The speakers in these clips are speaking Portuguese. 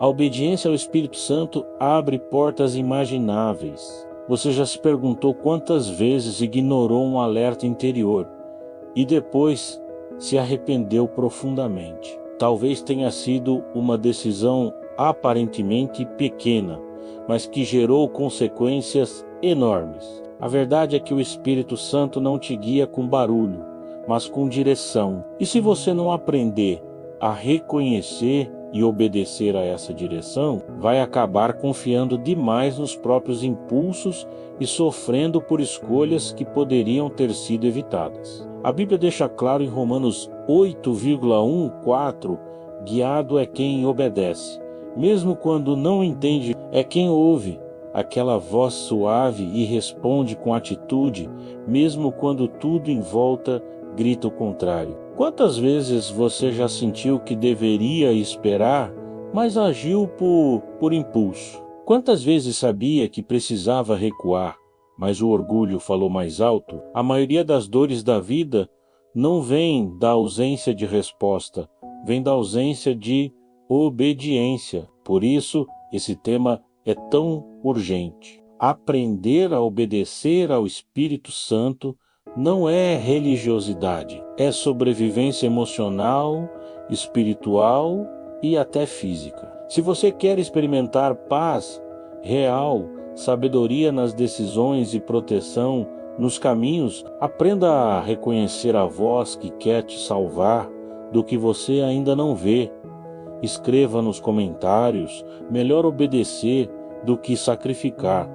A obediência ao Espírito Santo abre portas imagináveis. Você já se perguntou quantas vezes ignorou um alerta interior e depois se arrependeu profundamente? Talvez tenha sido uma decisão aparentemente pequena, mas que gerou consequências enormes. A verdade é que o Espírito Santo não te guia com barulho, mas com direção. E se você não aprender a reconhecer e obedecer a essa direção, vai acabar confiando demais nos próprios impulsos e sofrendo por escolhas que poderiam ter sido evitadas. A Bíblia deixa claro em Romanos 8,14, guiado é quem obedece. Mesmo quando não entende, é quem ouve aquela voz suave e responde com atitude, mesmo quando tudo em volta grita o contrário. Quantas vezes você já sentiu que deveria esperar, mas agiu por impulso? Quantas vezes sabia que precisava recuar, mas o orgulho falou mais alto? A maioria das dores da vida não vem da ausência de resposta, vem da ausência de obediência. Por isso, esse tema é tão urgente. Aprender a obedecer ao Espírito Santo não é religiosidade, é sobrevivência emocional, espiritual e até física. Se você quer experimentar paz real, sabedoria nas decisões e proteção nos caminhos, aprenda a reconhecer a voz que quer te salvar do que você ainda não vê. Escreva nos comentários: melhor obedecer do que sacrificar,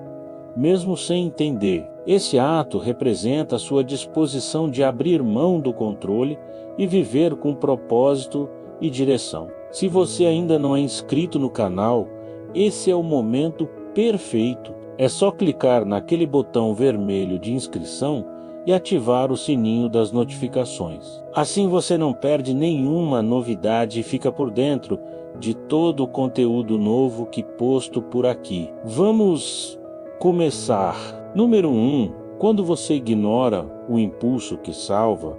mesmo sem entender. Esse ato representa a sua disposição de abrir mão do controle e viver com propósito e direção. Se você ainda não é inscrito no canal, esse é o momento perfeito. É só clicar naquele botão vermelho de inscrição e ativar o sininho das notificações. Assim você não perde nenhuma novidade e fica por dentro de todo o conteúdo novo que posto por aqui. Vamos começar. Número 1. Quando você ignora o impulso que salva,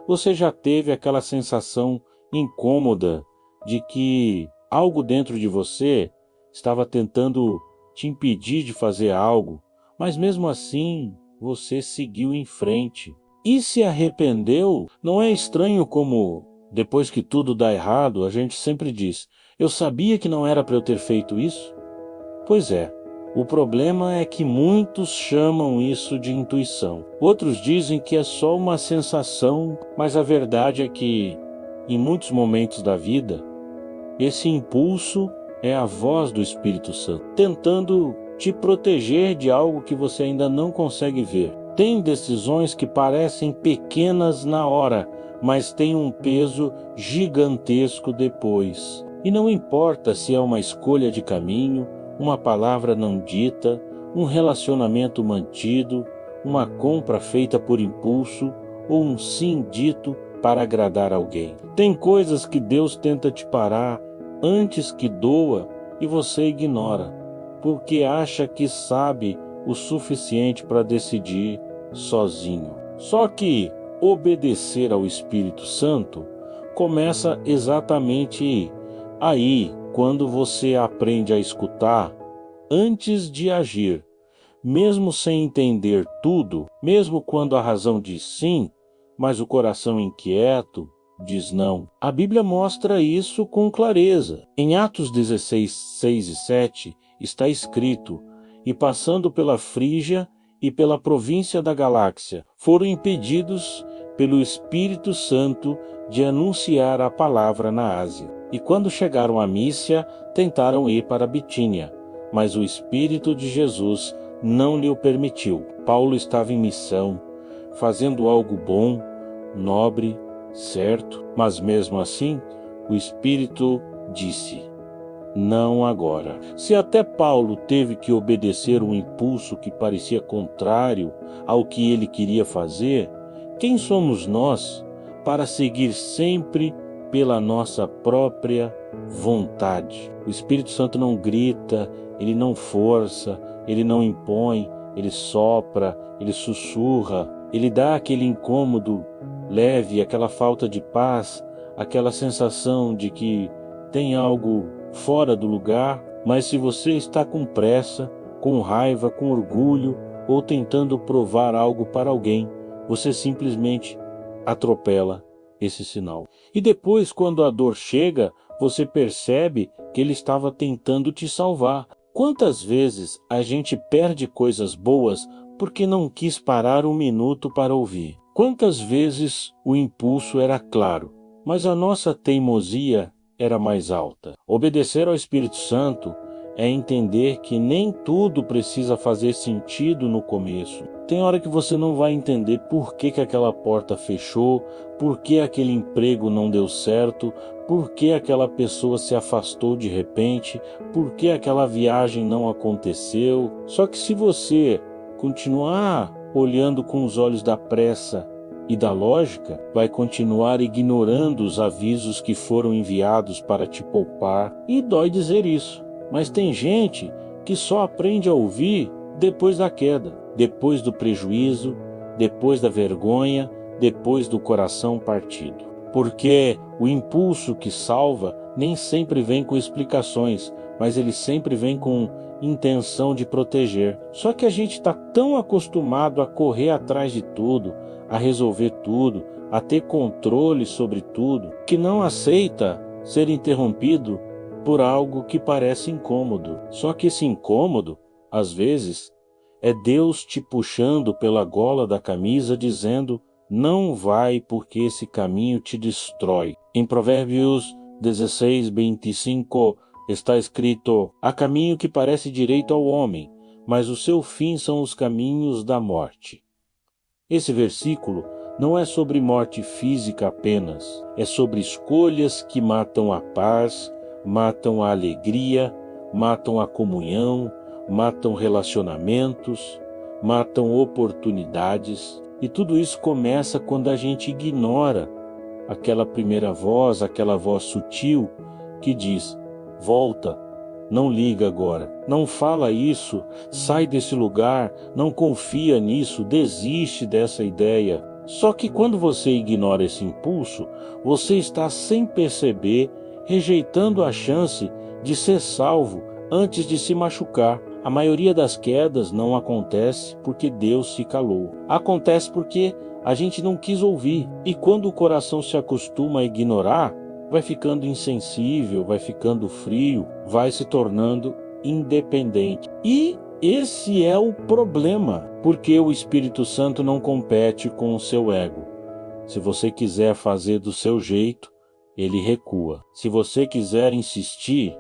você já teve aquela sensação incômoda de que algo dentro de você estava tentando te impedir de fazer algo, mas mesmo assim você seguiu em frente e se arrependeu. Não é estranho como, depois que tudo dá errado, a gente sempre diz: eu sabia que não era para eu ter feito isso? Pois é, o problema é que muitos chamam isso de intuição. Outros dizem que é só uma sensação, mas a verdade é que, em muitos momentos da vida, esse impulso é a voz do Espírito Santo, tentando te proteger de algo que você ainda não consegue ver. Tem decisões que parecem pequenas na hora, mas têm um peso gigantesco depois. E não importa se é uma escolha de caminho, uma palavra não dita, um relacionamento mantido, uma compra feita por impulso ou um sim dito para agradar alguém. Tem coisas que Deus tenta te parar antes que doa e você ignora, porque acha que sabe o suficiente para decidir sozinho. Só que obedecer ao Espírito Santo começa exatamente aí, quando você aprende a escutar antes de agir, mesmo sem entender tudo, mesmo quando a razão diz sim, mas o coração inquieto diz não. A Bíblia mostra isso com clareza. Em Atos 16, 6 e 7 está escrito: e passando pela Frígia e pela província da Galáxia, foram impedidos pelo Espírito Santo de anunciar a palavra na Ásia. E quando chegaram a Mísia, tentaram ir para Bitínia, mas o Espírito de Jesus não lhe o permitiu. Paulo estava em missão, fazendo algo bom, nobre, certo, mas mesmo assim, o Espírito disse: não agora. Se até Paulo teve que obedecer um impulso que parecia contrário ao que ele queria fazer, quem somos nós para seguir sempre pela nossa própria vontade? O Espírito Santo não grita, ele não força, ele não impõe, ele sopra, ele sussurra, ele dá aquele incômodo leve, aquela falta de paz, aquela sensação de que tem algo fora do lugar, mas se você está com pressa, com raiva, com orgulho ou tentando provar algo para alguém, você simplesmente atropela esse sinal. E depois, quando a dor chega, você percebe que ele estava tentando te salvar. Quantas vezes a gente perde coisas boas porque não quis parar um minuto para ouvir? Quantas vezes o impulso era claro, mas a nossa teimosia era mais alta? Obedecer ao Espírito Santo é entender que nem tudo precisa fazer sentido no começo. Tem hora que você não vai entender por que aquela porta fechou, por que aquele emprego não deu certo, por que aquela pessoa se afastou de repente, por que aquela viagem não aconteceu. Só que se você continuar olhando com os olhos da pressa e da lógica, vai continuar ignorando os avisos que foram enviados para te poupar. E dói dizer isso, mas tem gente que só aprende a ouvir depois da queda, depois do prejuízo, depois da vergonha, depois do coração partido. Porque o impulso que salva nem sempre vem com explicações, mas ele sempre vem com intenção de proteger. Só que a gente está tão acostumado a correr atrás de tudo, a resolver tudo, a ter controle sobre tudo, que não aceita ser interrompido por algo que parece incômodo. Só que esse incômodo, às vezes, é Deus te puxando pela gola da camisa dizendo: não vai, porque esse caminho te destrói. Em Provérbios 16:25 está escrito: há caminho que parece direito ao homem, mas o seu fim são os caminhos da morte. Esse versículo não é sobre morte física apenas, é sobre escolhas que matam a paz, matam a alegria, matam a comunhão, matam relacionamentos, matam oportunidades. E tudo isso começa quando a gente ignora aquela primeira voz, aquela voz sutil que diz: volta, não liga agora, não fala isso, sai desse lugar, não confia nisso, desiste dessa ideia. Só que quando você ignora esse impulso, você está sem perceber, rejeitando a chance de ser salvo antes de se machucar. A maioria das quedas não acontece porque Deus se calou. Acontece porque a gente não quis ouvir. E quando o coração se acostuma a ignorar, vai ficando insensível, vai ficando frio, vai se tornando independente. E esse é o problema, porque o Espírito Santo não compete com o seu ego. Se você quiser fazer do seu jeito, ele recua. Se você quiser insistir,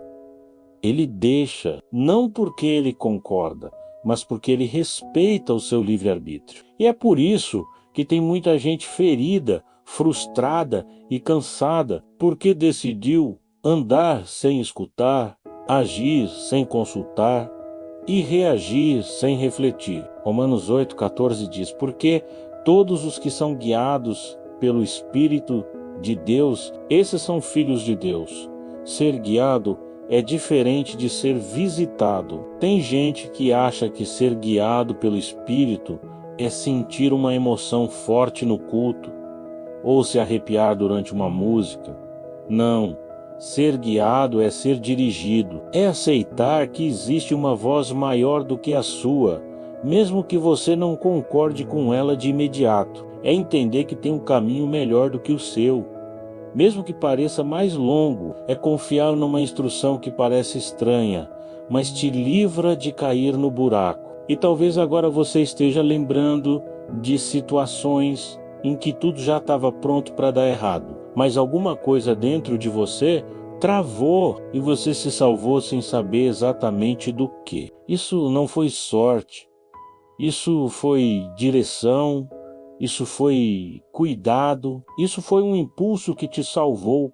ele deixa, não porque ele concorda, mas porque ele respeita o seu livre-arbítrio. E é por isso que tem muita gente ferida, frustrada e cansada, porque decidiu andar sem escutar, agir sem consultar e reagir sem refletir. Romanos 8,14 diz: porque todos os que são guiados pelo Espírito de Deus, esses são filhos de Deus. Ser guiado é diferente de ser visitado. Tem gente que acha que ser guiado pelo Espírito é sentir uma emoção forte no culto, ou se arrepiar durante uma música. Não, ser guiado é ser dirigido, é aceitar que existe uma voz maior do que a sua, mesmo que você não concorde com ela de imediato. É entender que tem um caminho melhor do que o seu, mesmo que pareça mais longo. É confiar numa instrução que parece estranha, mas te livra de cair no buraco. E talvez agora você esteja lembrando de situações em que tudo já estava pronto para dar errado, mas alguma coisa dentro de você travou e você se salvou sem saber exatamente do que. Isso não foi sorte, isso foi direção, isso foi cuidado, isso foi um impulso que te salvou,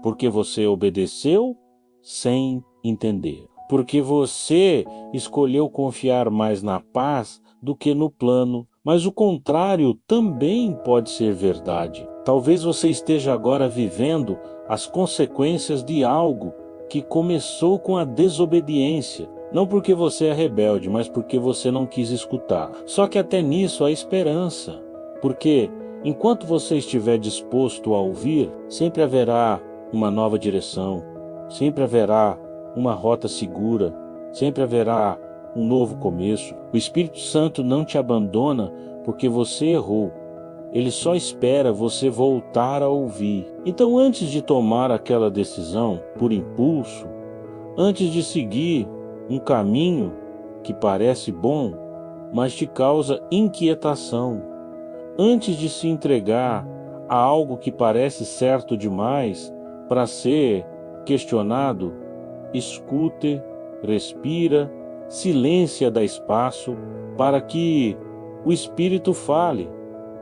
porque você obedeceu sem entender. Porque você escolheu confiar mais na paz do que no plano. Mas o contrário também pode ser verdade. Talvez você esteja agora vivendo as consequências de algo que começou com a desobediência. Não porque você é rebelde, mas porque você não quis escutar. Só que até nisso há esperança. Porque enquanto você estiver disposto a ouvir, sempre haverá uma nova direção. sempre haverá uma rota segura, sempre haverá um novo começo. O Espírito Santo não te abandona porque você errou. Ele só espera você voltar a ouvir. Então, antes de tomar aquela decisão por impulso, antes de seguir um caminho que parece bom, mas te causa inquietação, antes de se entregar a algo que parece certo demais para ser questionado, escute, respira, silência dá espaço para que o Espírito fale.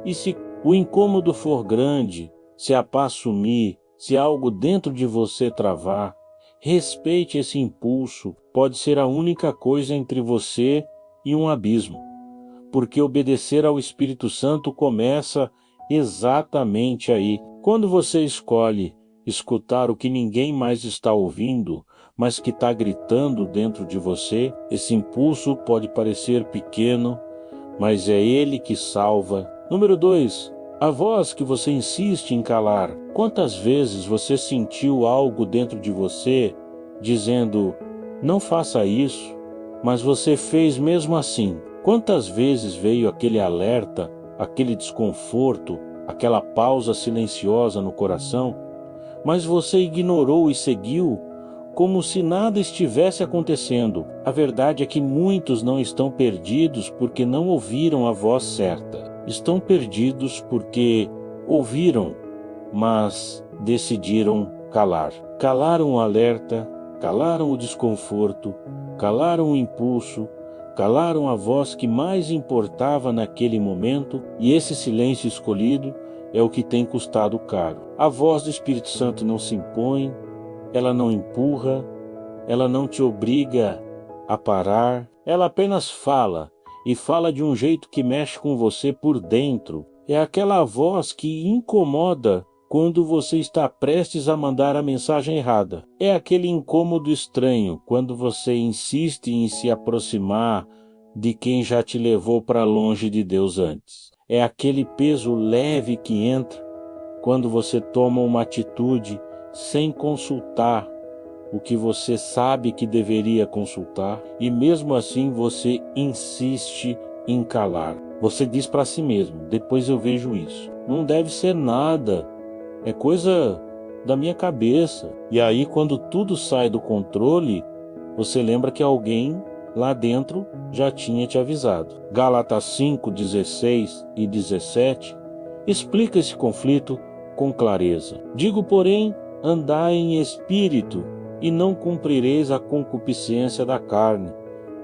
E se o incômodo for grande, se a paz sumir, se algo dentro de você travar, respeite esse impulso, pode ser a única coisa entre você e um abismo. Porque obedecer ao Espírito Santo começa exatamente aí. Quando você escolhe escutar o que ninguém mais está ouvindo, mas que está gritando dentro de você, esse impulso pode parecer pequeno, mas é ele que salva. Número 2, a voz que você insiste em calar. Quantas vezes você sentiu algo dentro de você dizendo, não faça isso, mas você fez mesmo assim? Quantas vezes veio aquele alerta, aquele desconforto, aquela pausa silenciosa no coração, mas você ignorou e seguiu como se nada estivesse acontecendo? A verdade é que muitos não estão perdidos porque não ouviram a voz certa. Estão perdidos porque ouviram, mas decidiram calar. Calaram o alerta, calaram o desconforto, calaram o impulso, calaram a voz que mais importava naquele momento, e esse silêncio escolhido é o que tem custado caro. A voz do Espírito Santo não se impõe, ela não empurra, ela não te obriga a parar, ela apenas fala, e fala de um jeito que mexe com você por dentro. É aquela voz que incomoda quando você está prestes a mandar a mensagem errada. É aquele incômodo estranho quando você insiste em se aproximar de quem já te levou para longe de Deus antes. É aquele peso leve que entra quando você toma uma atitude sem consultar o que você sabe que deveria consultar, e mesmo assim você insiste em calar. Você diz para si mesmo, depois eu vejo isso. Não deve ser nada, é coisa da minha cabeça. E aí, quando tudo sai do controle, você lembra que alguém lá dentro já tinha te avisado. Gálatas 5, 16 e 17 explica esse conflito com clareza. Digo, porém, andai em espírito, e não cumprireis a concupiscência da carne,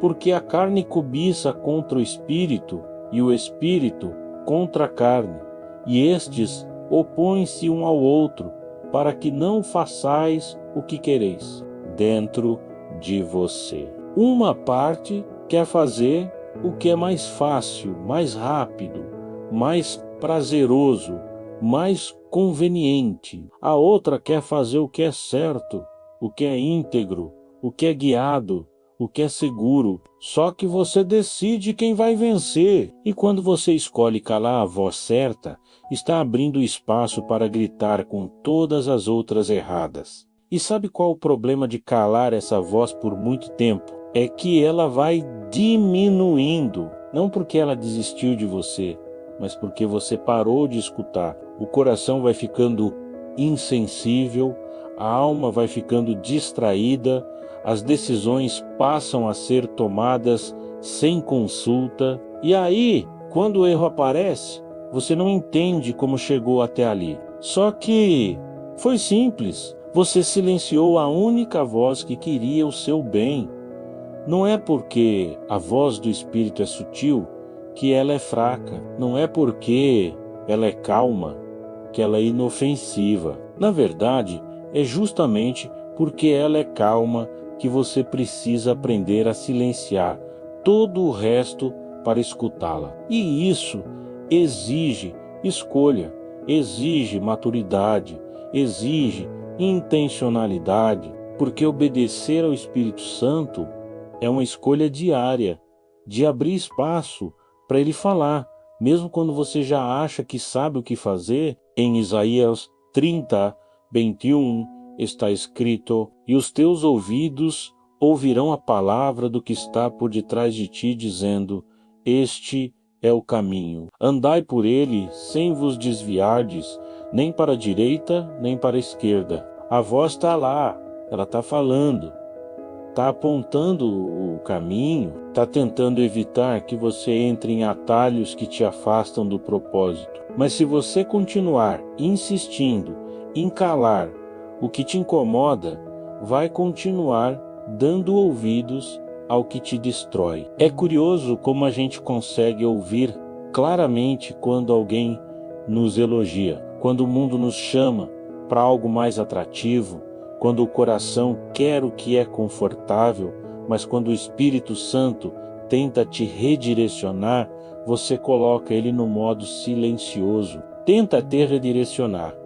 porque a carne cobiça contra o espírito, e o espírito contra a carne, e estes opõem-se um ao outro, para que não façais o que quereis dentro de você. Uma parte quer fazer o que é mais fácil, mais rápido, mais prazeroso, mais conveniente. A outra quer fazer o que é certo, o que é íntegro, o que é guiado, o que é seguro. Só que você decide quem vai vencer. E quando você escolhe calar a voz certa, está abrindo espaço para gritar com todas as outras erradas. E sabe qual o problema de calar essa voz por muito tempo? É que ela vai diminuindo. Não porque ela desistiu de você, mas porque você parou de escutar. O coração vai ficando insensível, a alma vai ficando distraída, as decisões passam a ser tomadas sem consulta. E aí, quando o erro aparece, você não entende como chegou até ali. Só que foi simples. Você silenciou a única voz que queria o seu bem. Não é porque a voz do Espírito é sutil que ela é fraca. Não é porque ela é calma que ela é inofensiva. Na verdade, é justamente porque ela é calma que você precisa aprender a silenciar todo o resto para escutá-la. E isso exige escolha, exige maturidade, exige intencionalidade, porque obedecer ao Espírito Santo é uma escolha diária, de abrir espaço para ele falar, mesmo quando você já acha que sabe o que fazer. Em Isaías 30, 21 está escrito: e os teus ouvidos ouvirão a palavra do que está por detrás de ti, dizendo: este é o caminho. Andai por ele, sem vos desviardes, nem para a direita, nem para a esquerda. A voz está lá, ela está falando, está apontando o caminho, está tentando evitar que você entre em atalhos que te afastam do propósito. Mas se você continuar insistindo em calar o que te incomoda, vai continuar dando ouvidos ao que te destrói. É curioso como a gente consegue ouvir claramente quando alguém nos elogia, quando o mundo nos chama para algo mais atrativo, quando o coração quer o que é confortável, mas quando o Espírito Santo tenta te redirecionar, você coloca ele no modo silencioso. Tenta te redirecionar.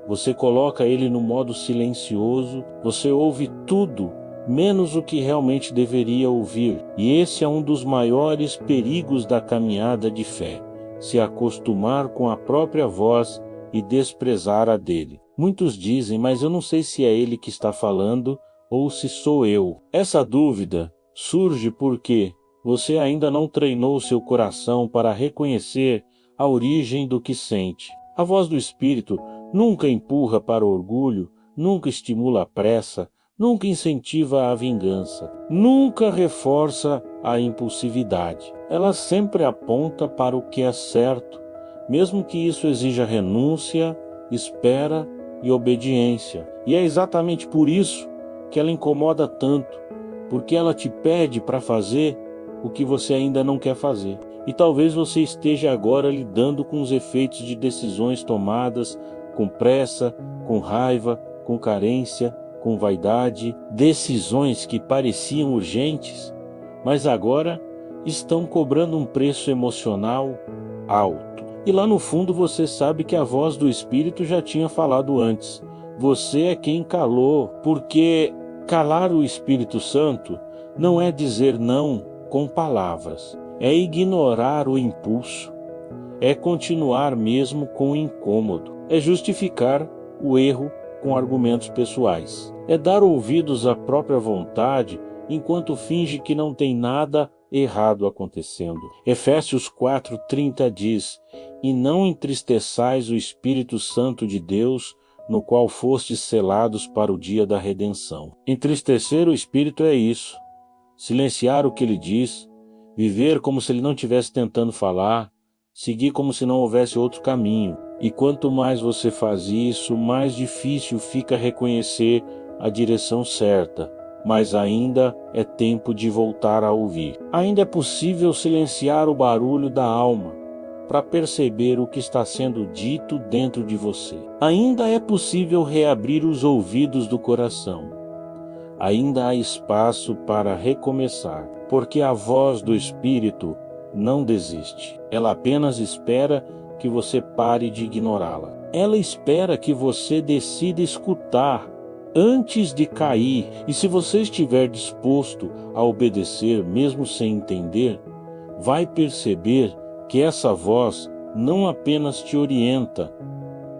Você coloca ele no modo silencioso, você ouve tudo, menos o que realmente deveria ouvir. E esse é um dos maiores perigos da caminhada de fé, se acostumar com a própria voz e desprezar a dele. Muitos dizem, mas eu não sei se é ele que está falando ou se sou eu. Essa dúvida surge porque você ainda não treinou seu coração para reconhecer a origem do que sente. A voz do Espírito nunca empurra para o orgulho, nunca estimula a pressa, nunca incentiva a vingança, nunca reforça a impulsividade. Ela sempre aponta para o que é certo, mesmo que isso exija renúncia, espera e obediência. E é exatamente por isso que ela incomoda tanto, porque ela te pede para fazer o que você ainda não quer fazer. E talvez você esteja agora lidando com os efeitos de decisões tomadas com pressa, com raiva, com carência, com vaidade, decisões que pareciam urgentes, mas agora estão cobrando um preço emocional alto. E lá no fundo você sabe que a voz do Espírito já tinha falado antes. Você é quem calou, porque calar o Espírito Santo não é dizer não com palavras, é ignorar o impulso, é continuar mesmo com o incômodo, é justificar o erro com argumentos pessoais, é dar ouvidos à própria vontade enquanto finge que não tem nada errado acontecendo. Efésios 4:30 diz: e não entristeçais o Espírito Santo de Deus, no qual fostes selados para o dia da redenção. Entristecer o Espírito é isso, silenciar o que ele diz, viver como se ele não estivesse tentando falar, seguir como se não houvesse outro caminho. E quanto mais você faz isso, mais difícil fica reconhecer a direção certa. Mas ainda é tempo de voltar a ouvir. Ainda é possível silenciar o barulho da alma para perceber o que está sendo dito dentro de você. Ainda é possível reabrir os ouvidos do coração. Ainda há espaço para recomeçar, porque a voz do Espírito não desiste. Ela apenas espera que você pare de ignorá-la. Ela espera que você decida escutar antes de cair, e se você estiver disposto a obedecer, mesmo sem entender, vai perceber que essa voz não apenas te orienta,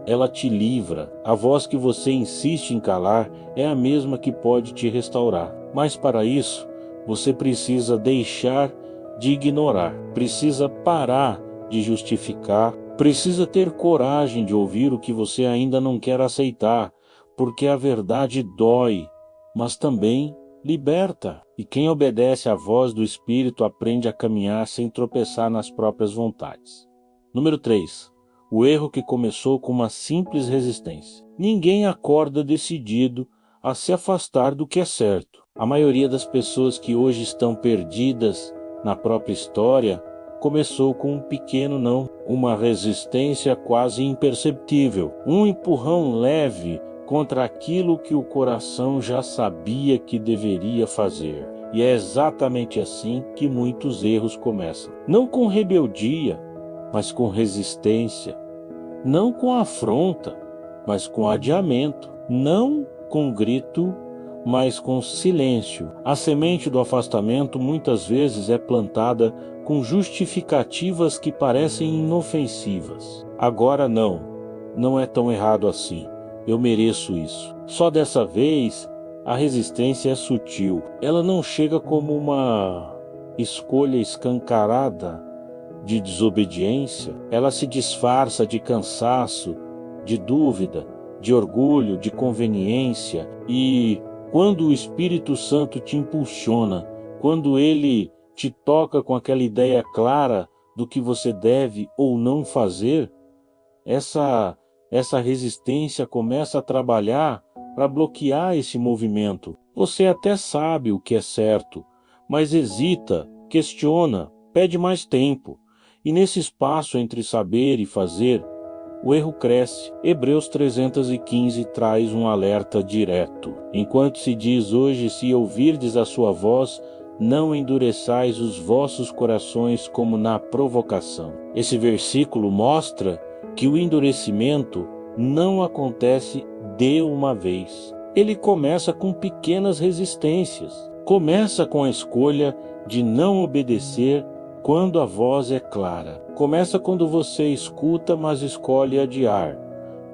ela te livra. A voz que você insiste em calar é a mesma que pode te restaurar. Mas para isso, você precisa deixar de ignorar, precisa parar de justificar, precisa ter coragem de ouvir o que você ainda não quer aceitar, porque a verdade dói, mas também liberta. E quem obedece à voz do Espírito aprende a caminhar sem tropeçar nas próprias vontades. Número 3. O erro que começou com uma simples resistência. Ninguém acorda decidido a se afastar do que é certo. A maioria das pessoas que hoje estão perdidas na própria história começou com um pequeno não, uma resistência quase imperceptível, um empurrão leve contra aquilo que o coração já sabia que deveria fazer. E é exatamente assim que muitos erros começam. Não com rebeldia, mas com resistência. Não com afronta, mas com adiamento. Não com grito, mas com silêncio. A semente do afastamento muitas vezes é plantada com justificativas que parecem inofensivas. Agora não é tão errado assim. Eu mereço isso. Só dessa vez A resistência é sutil. Ela não chega como uma escolha escancarada de desobediência. Ela se disfarça de cansaço, de dúvida, de orgulho, de conveniência. E quando o Espírito Santo te impulsiona, quando ele te toca com aquela ideia clara do que você deve ou não fazer, essa resistência começa a trabalhar para bloquear esse movimento. Você até sabe o que é certo, mas hesita, questiona, pede mais tempo. E nesse espaço entre saber e fazer, o erro cresce. Hebreus 315 traz um alerta direto. Enquanto se diz hoje, se ouvirdes a sua voz, não endureçais os vossos corações como na provocação. Esse versículo mostra que o endurecimento não acontece de uma vez. Ele começa com pequenas resistências. Começa com a escolha de não obedecer quando a voz é clara. Começa quando você escuta, mas escolhe adiar.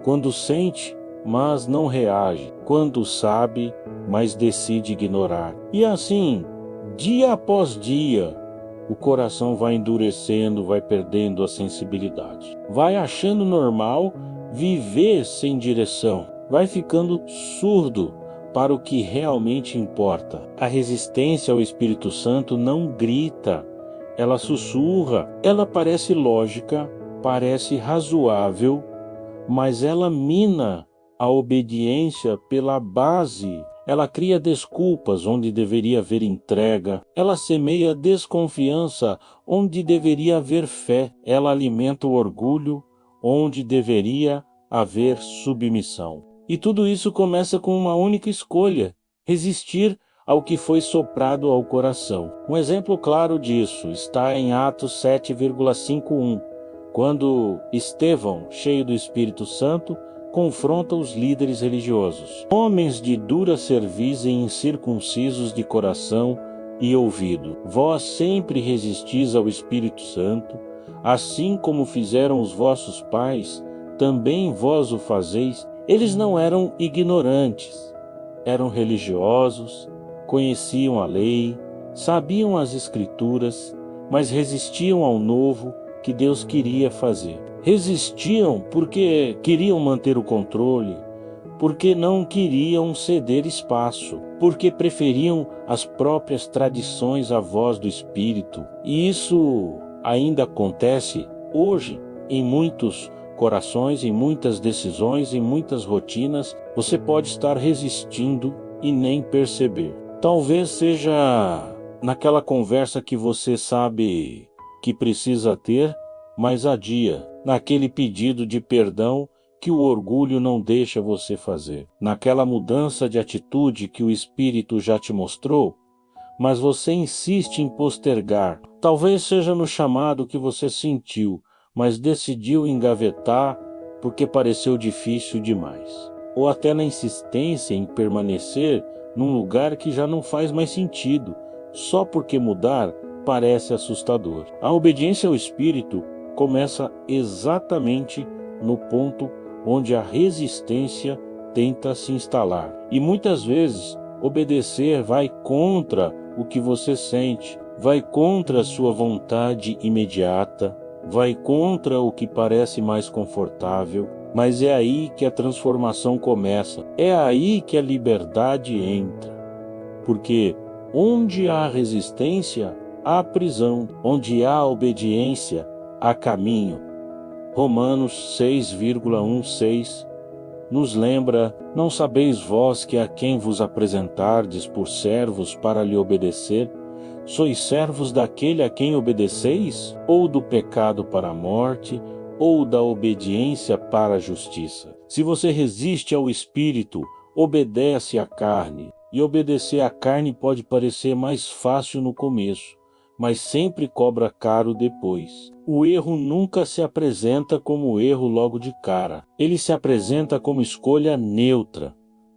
Quando sente, mas não reage. Quando sabe, mas decide ignorar. E assim, dia após dia, o coração vai endurecendo, vai perdendo a sensibilidade. Vai achando normal viver sem direção. Vai ficando surdo para o que realmente importa. A resistência ao Espírito Santo não grita, ela sussurra. Ela parece lógica, parece razoável, mas ela mina a obediência pela base. Ela cria desculpas onde deveria haver entrega. Ela semeia desconfiança onde deveria haver fé. Ela alimenta o orgulho onde deveria haver submissão. E tudo isso começa com uma única escolha: resistir ao que foi soprado ao coração. Um exemplo claro disso está em Atos 7,51, quando Estevão, cheio do Espírito Santo, confronta os líderes religiosos. Homens de dura cerviz e incircuncisos de coração e ouvido, vós sempre resistis ao Espírito Santo, assim como fizeram os vossos pais, também vós o fazeis. Eles não eram ignorantes, eram religiosos, conheciam a lei, sabiam as Escrituras, mas resistiam ao novo que Deus queria fazer. Resistiam porque queriam manter o controle, porque não queriam ceder espaço, porque preferiam as próprias tradições à voz do Espírito. E isso ainda acontece hoje em muitos corações, em muitas decisões, em muitas rotinas. Você pode estar resistindo e nem perceber. Talvez seja naquela conversa que você sabe que precisa ter, mas adia, naquele pedido de perdão que o orgulho não deixa você fazer, naquela mudança de atitude que o Espírito já te mostrou, mas você insiste em postergar. Talvez seja no chamado que você sentiu, mas decidiu engavetar porque pareceu difícil demais. Ou até na insistência em permanecer num lugar que já não faz mais sentido, só porque mudar parece assustador. A obediência ao Espírito começa exatamente no ponto onde a resistência tenta se instalar. E muitas vezes obedecer vai contra o que você sente, vai contra a sua vontade imediata, vai contra o que parece mais confortável, mas é aí que a transformação começa, é aí que a liberdade entra. Porque onde há resistência, há prisão, onde há obediência, há caminho. Romanos 6,16 nos lembra: não sabeis vós que a quem vos apresentardes por servos para lhe obedecer, sois servos daquele a quem obedeceis? Ou do pecado para a morte, ou da obediência para a justiça? Se você resiste ao Espírito, obedece à carne. E obedecer à carne pode parecer mais fácil no começo, mas sempre cobra caro depois. O erro nunca se apresenta como erro logo de cara. Ele se apresenta como escolha neutra,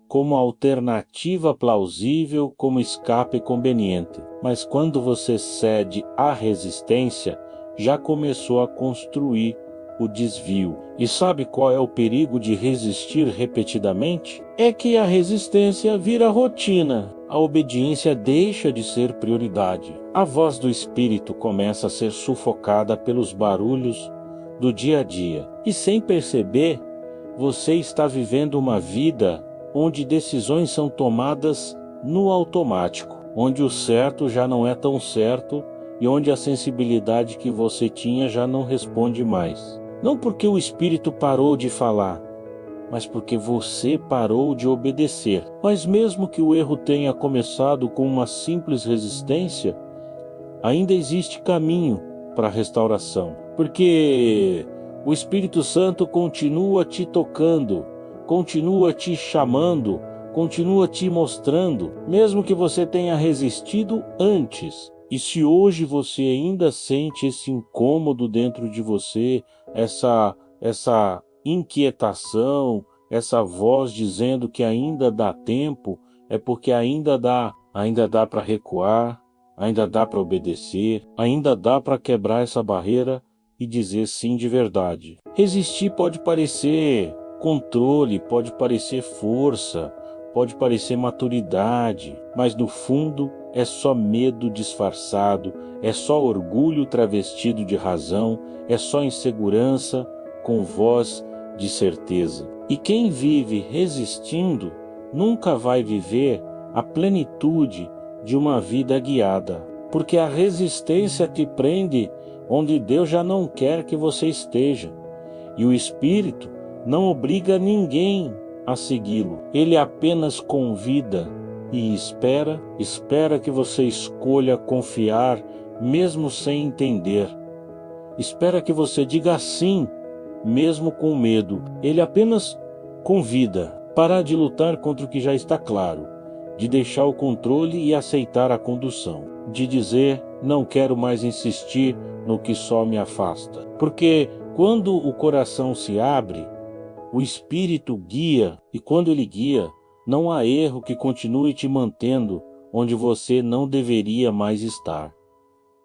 como alternativa plausível, como escape conveniente. Mas quando você cede à resistência, já começou a construir o desvio. E sabe qual é o perigo de resistir repetidamente? É que a resistência vira rotina. A obediência deixa de ser prioridade. A voz do Espírito começa a ser sufocada pelos barulhos do dia a dia. E sem perceber, você está vivendo uma vida onde decisões são tomadas no automático, onde o certo já não é tão certo e onde a sensibilidade que você tinha já não responde mais. Não porque o Espírito parou de falar, mas porque você parou de obedecer. Mas mesmo que o erro tenha começado com uma simples resistência, ainda existe caminho para a restauração, porque o Espírito Santo continua te tocando, continua te chamando, continua te mostrando, mesmo que você tenha resistido antes. E se hoje você ainda sente esse incômodo dentro de você, essa inquietação, essa voz dizendo que ainda dá tempo, é porque ainda dá para recuar, ainda dá para obedecer, ainda dá para quebrar essa barreira e dizer sim de verdade. Resistir pode parecer controle, pode parecer força, pode parecer maturidade, mas no fundo é só medo disfarçado, é só orgulho travestido de razão, é só insegurança com voz de certeza. E quem vive resistindo nunca vai viver a plenitude de uma vida guiada, porque a resistência te prende onde Deus já não quer que você esteja, e o Espírito não obriga ninguém a segui-lo, ele apenas convida e espera que você escolha confiar mesmo sem entender, espera que você diga sim mesmo com medo. Ele apenas convida, parar de lutar contra o que já está claro, de deixar o controle e aceitar a condução, de dizer não quero mais insistir no que só me afasta, porque quando o coração se abre, o Espírito guia, e quando ele guia, não há erro que continue te mantendo onde você não deveria mais estar.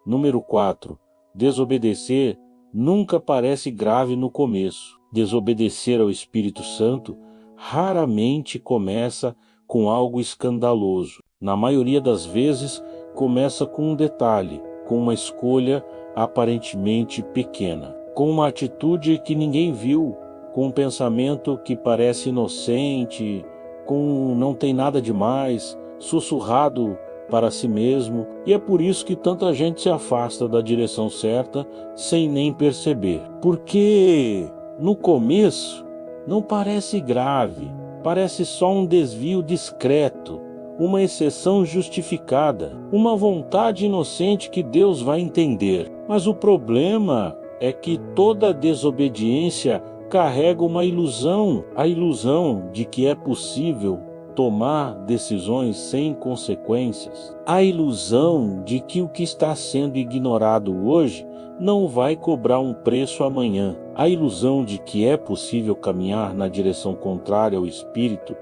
Número 4. Desobedecer nunca parece grave no começo. Desobedecer ao Espírito Santo raramente começa com algo escandaloso. Na maioria das vezes, começa com um detalhe, com uma escolha aparentemente pequena, com uma atitude que ninguém viu, com um pensamento que parece inocente, com não tem nada demais, sussurrado para si mesmo, e é por isso que tanta gente se afasta da direção certa sem nem perceber. Porque no começo não parece grave, parece só um desvio discreto, uma exceção justificada, uma vontade inocente que Deus vai entender. Mas o problema é que toda desobediência carrega uma ilusão, a ilusão de que é possível tomar decisões sem consequências, a ilusão de que o que está sendo ignorado hoje não vai cobrar um preço amanhã, a ilusão de que é possível caminhar na direção contrária ao Espírito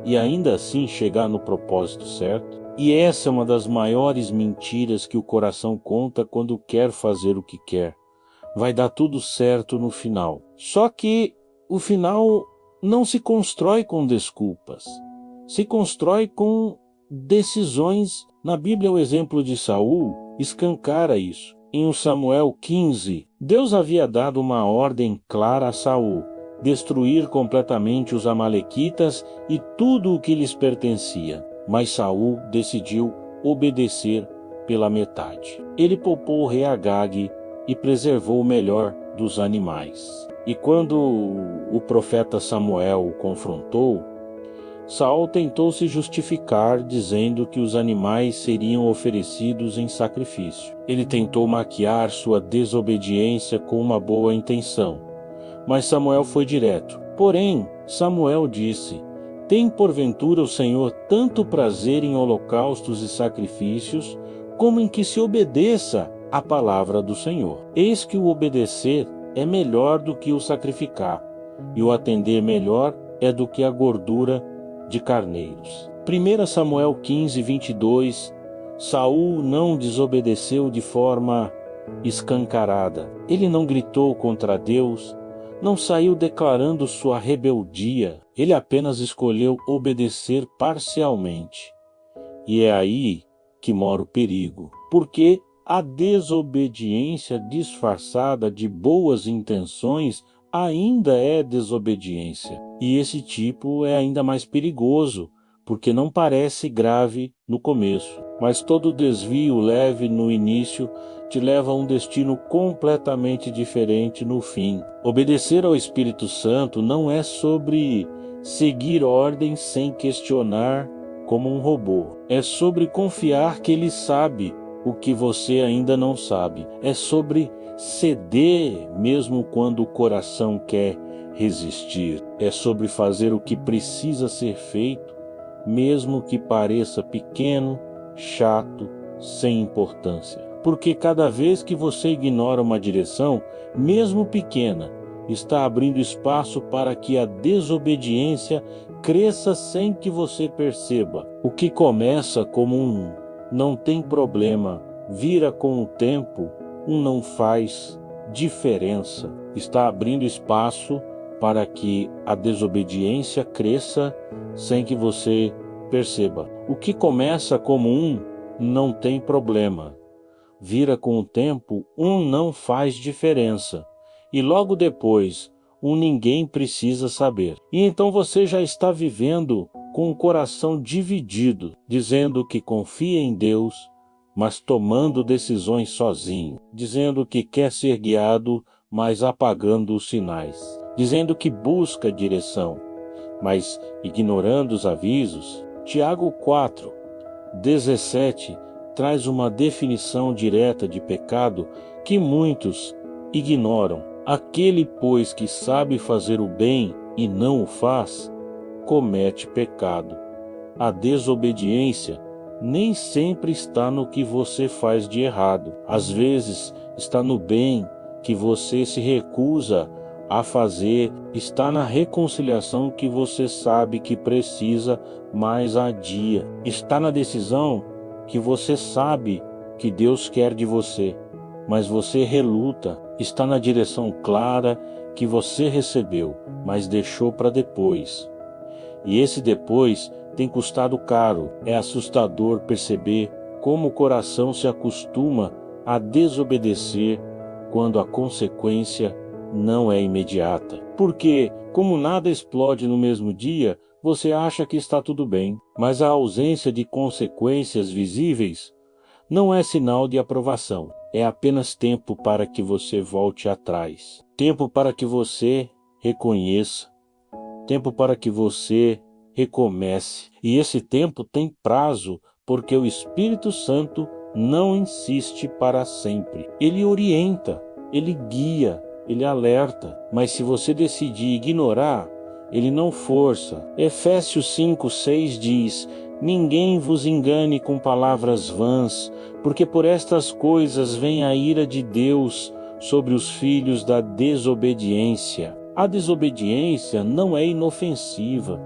e ainda assim chegar no propósito certo. E essa é uma das maiores mentiras que o coração conta quando quer fazer o que quer. Vai dar tudo certo no final. Só que o final não se constrói com desculpas, se constrói com decisões. Na Bíblia, o exemplo de Saul escancara isso. Em Samuel 15, Deus havia dado uma ordem clara a Saul: destruir completamente os amalequitas e tudo o que lhes pertencia. Mas Saul decidiu obedecer pela metade. Ele poupou o rei Agag e preservou o melhor dos animais. E quando o profeta Samuel o confrontou, Saul tentou se justificar dizendo que os animais seriam oferecidos em sacrifício. Ele tentou maquiar sua desobediência com uma boa intenção, mas Samuel foi direto. Porém, Samuel disse: tem porventura o Senhor tanto prazer em holocaustos e sacrifícios, como em que se obedeça à palavra do Senhor. Eis que o obedecer é melhor do que o sacrificar, e o atender melhor é do que a gordura de carneiros. 1 Samuel 15, 22, Saul não desobedeceu de forma escancarada. Ele não gritou contra Deus, não saiu declarando sua rebeldia. Ele apenas escolheu obedecer parcialmente. E é aí que mora o perigo, porque a desobediência disfarçada de boas intenções ainda é desobediência. E esse tipo é ainda mais perigoso, porque não parece grave no começo, mas todo desvio leve no início te leva a um destino completamente diferente no fim. Obedecer ao Espírito Santo não é sobre seguir ordens sem questionar como um robô. É sobre confiar que ele sabe o que você ainda não sabe. É sobre ceder mesmo quando o coração quer resistir. É sobre fazer o que precisa ser feito, mesmo que pareça pequeno, chato, sem importância. Porque cada vez que você ignora uma direção, mesmo pequena, está abrindo espaço para que a desobediência cresça sem que você perceba. O que começa como um não tem problema, vira com o tempo um não faz diferença. Está abrindo espaço para que a desobediência cresça sem que você perceba. O que começa como um não tem problema, vira com o tempo um não faz diferença. E logo depois, um ninguém precisa saber. E então você já está vivendo com o coração dividido, dizendo que confia em Deus, mas tomando decisões sozinho, dizendo que quer ser guiado, mas apagando os sinais, dizendo que busca direção, mas ignorando os avisos. Tiago 4:17 traz uma definição direta de pecado que muitos ignoram. Aquele, pois, que sabe fazer o bem e não o faz, comete pecado. A desobediência nem sempre está no que você faz de errado. Às vezes está no bem que você se recusa a fazer, está na reconciliação que você sabe que precisa, mas adia. Está na decisão que você sabe que Deus quer de você, mas você reluta. Está na direção clara que você recebeu, mas deixou para depois. E esse depois tem custado caro. É assustador perceber como o coração se acostuma a desobedecer quando a consequência não é imediata. Porque, como nada explode no mesmo dia, você acha que está tudo bem, mas a ausência de consequências visíveis não é sinal de aprovação. É apenas tempo para que você volte atrás. Tempo para que você reconheça. Tempo para que você recomece. E esse tempo tem prazo, porque o Espírito Santo não insiste para sempre. Ele orienta, ele guia, ele alerta. Mas se você decidir ignorar, ele não força. Efésios 5:6 diz: ninguém vos engane com palavras vãs, porque por estas coisas vem a ira de Deus sobre os filhos da desobediência. A desobediência não é inofensiva.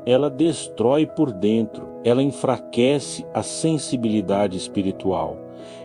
Ela destrói por dentro. Ela enfraquece a sensibilidade espiritual.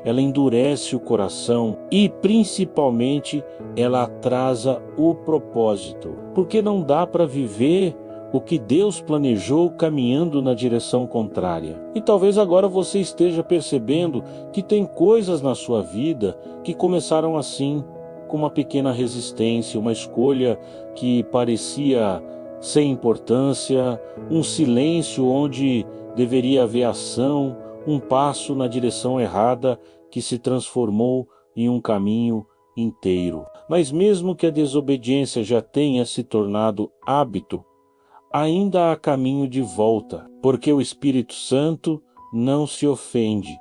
Ela endurece o coração e, principalmente, ela atrasa o propósito. Porque não dá para viver o que Deus planejou caminhando na direção contrária. E talvez agora você esteja percebendo que tem coisas na sua vida que começaram assim, com uma pequena resistência, uma escolha que parecia sem importância, um silêncio onde deveria haver ação, um passo na direção errada que se transformou em um caminho inteiro. Mas mesmo que a desobediência já tenha se tornado hábito, ainda há caminho de volta, porque o Espírito Santo não se ofende,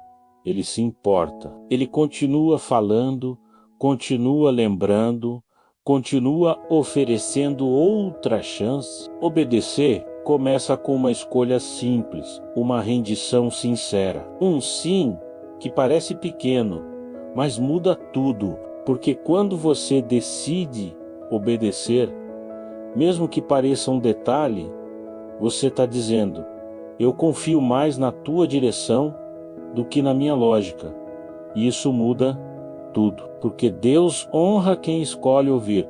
ele se importa. Ele continua falando, continua lembrando, continua oferecendo outra chance. Obedecer começa com uma escolha simples, uma rendição sincera. Um sim que parece pequeno, mas muda tudo, porque quando você decide obedecer, mesmo que pareça um detalhe, você está dizendo: eu confio mais na tua direção do que na minha lógica. E isso muda tudo, porque Deus honra quem escolhe ouvir,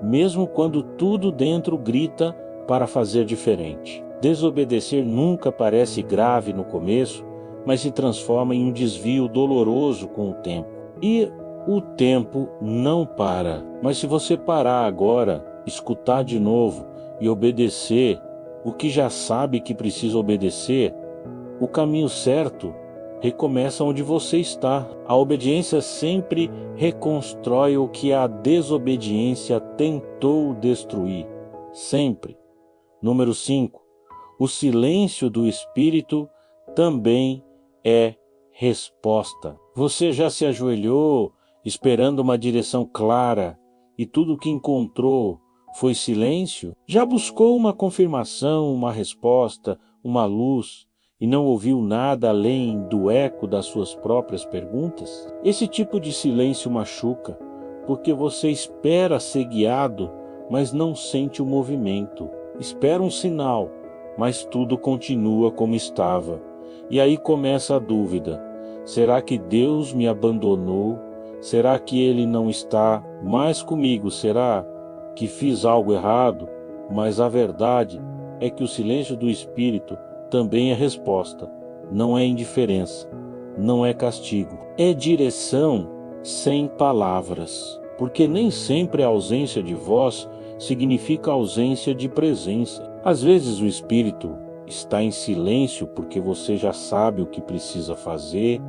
mesmo quando tudo dentro grita para fazer diferente. Desobedecer nunca parece grave no começo, mas se transforma em um desvio doloroso com o tempo. E o tempo não para. Mas se você parar agora, escutar de novo e obedecer o que já sabe que precisa obedecer, o caminho certo recomeça onde você está. A obediência sempre reconstrói o que a desobediência tentou destruir. Sempre. Número 5. O silêncio do Espírito também é resposta. Você já se ajoelhou esperando uma direção clara e tudo o que encontrou foi silêncio? Já buscou uma confirmação, uma resposta, uma luz e não ouviu nada além do eco das suas próprias perguntas? Esse tipo de silêncio machuca, porque você espera ser guiado, mas não sente o movimento. Espera um sinal, mas tudo continua como estava. E aí começa a dúvida: será que Deus me abandonou? Será que Ele não está mais comigo? Será que fiz algo errado? Mas a verdade é que o silêncio do Espírito também é resposta, não é indiferença, não é castigo, é direção sem palavras, porque nem sempre a ausência de voz significa ausência de presença. Às vezes o Espírito está em silêncio porque você já sabe o que precisa fazer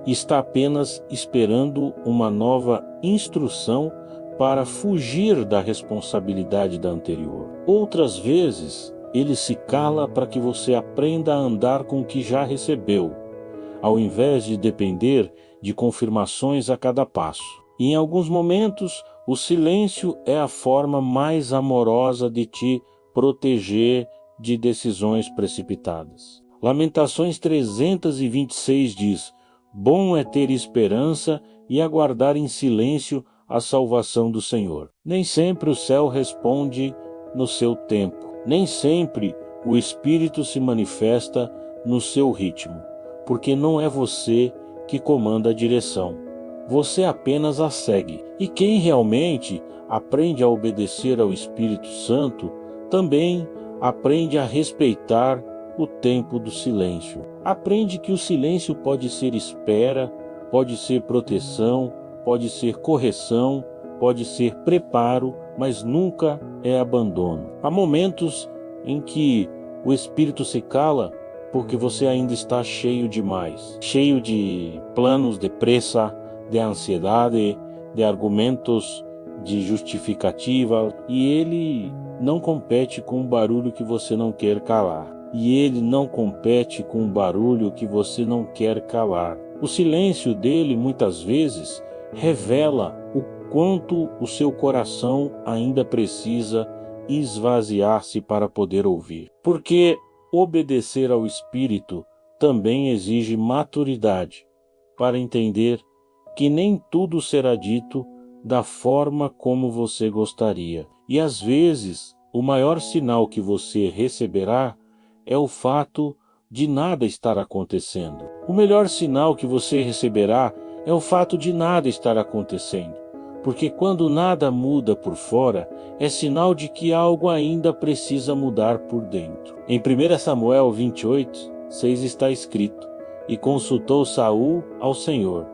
e está apenas esperando uma nova instrução para fugir da responsabilidade da anterior. Outras vezes, ele se cala para que você aprenda a andar com o que já recebeu, ao invés de depender de confirmações a cada passo. E em alguns momentos, o silêncio é a forma mais amorosa de te proteger de decisões precipitadas. Lamentações 326 diz: bom é ter esperança e aguardar em silêncio a salvação do Senhor. Nem sempre o céu responde no seu tempo. Nem sempre o Espírito se manifesta no seu ritmo, porque não é você que comanda a direção. Você apenas a segue. E quem realmente aprende a obedecer ao Espírito Santo também aprende a respeitar o tempo do silêncio. Aprende que o silêncio pode ser espera, pode ser proteção, pode ser correção, pode ser preparo, mas nunca é abandono. Há momentos em que o Espírito se cala porque você ainda está cheio demais, cheio de planos de pressa, de ansiedade, de argumentos de justificativa, e ele não compete com o barulho que você não quer calar. E ele não compete com o barulho que você não quer calar. O silêncio dele, muitas vezes, revela o quanto o seu coração ainda precisa esvaziar-se para poder ouvir. Porque obedecer ao Espírito também exige maturidade para entender que nem tudo será dito da forma como você gostaria. E às vezes, o maior sinal que você receberá é o fato de nada estar acontecendo. O melhor sinal que você receberá é o fato de nada estar acontecendo. Porque quando nada muda por fora, é sinal de que algo ainda precisa mudar por dentro. Em 1 Samuel 28, 6 está escrito: e consultou Saul ao Senhor.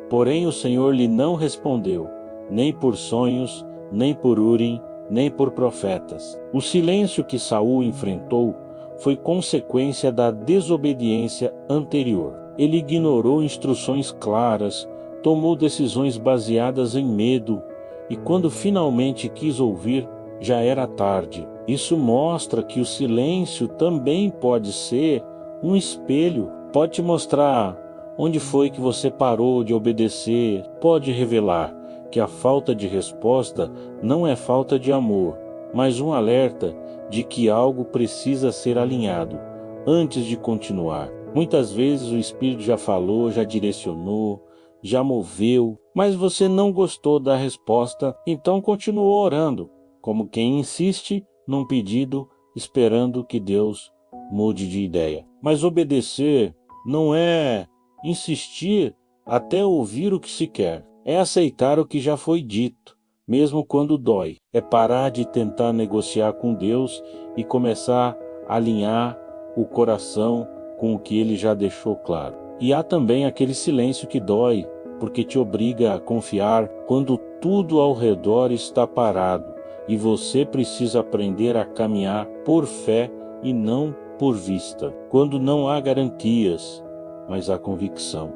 Porém o Senhor lhe não respondeu, nem por sonhos, nem por Urim, nem por profetas. O silêncio que Saul enfrentou foi consequência da desobediência anterior. Ele ignorou instruções claras, tomou decisões baseadas em medo, e quando finalmente quis ouvir, já era tarde. Isso mostra que o silêncio também pode ser um espelho, pode te mostrar onde foi que você parou de obedecer, pode revelar que a falta de resposta não é falta de amor, mas um alerta de que algo precisa ser alinhado antes de continuar. Muitas vezes o Espírito já falou, já direcionou, já moveu, mas você não gostou da resposta, então continuou orando, como quem insiste num pedido esperando que Deus mude de ideia. Mas obedecer não é insistir até ouvir o que se quer. É aceitar o que já foi dito, mesmo quando dói. É parar de tentar negociar com Deus e começar a alinhar o coração com o que Ele já deixou claro. E há também aquele silêncio que dói, porque te obriga a confiar quando tudo ao redor está parado e você precisa aprender a caminhar por fé e não por vista. Quando não há garantias, mas há convicção.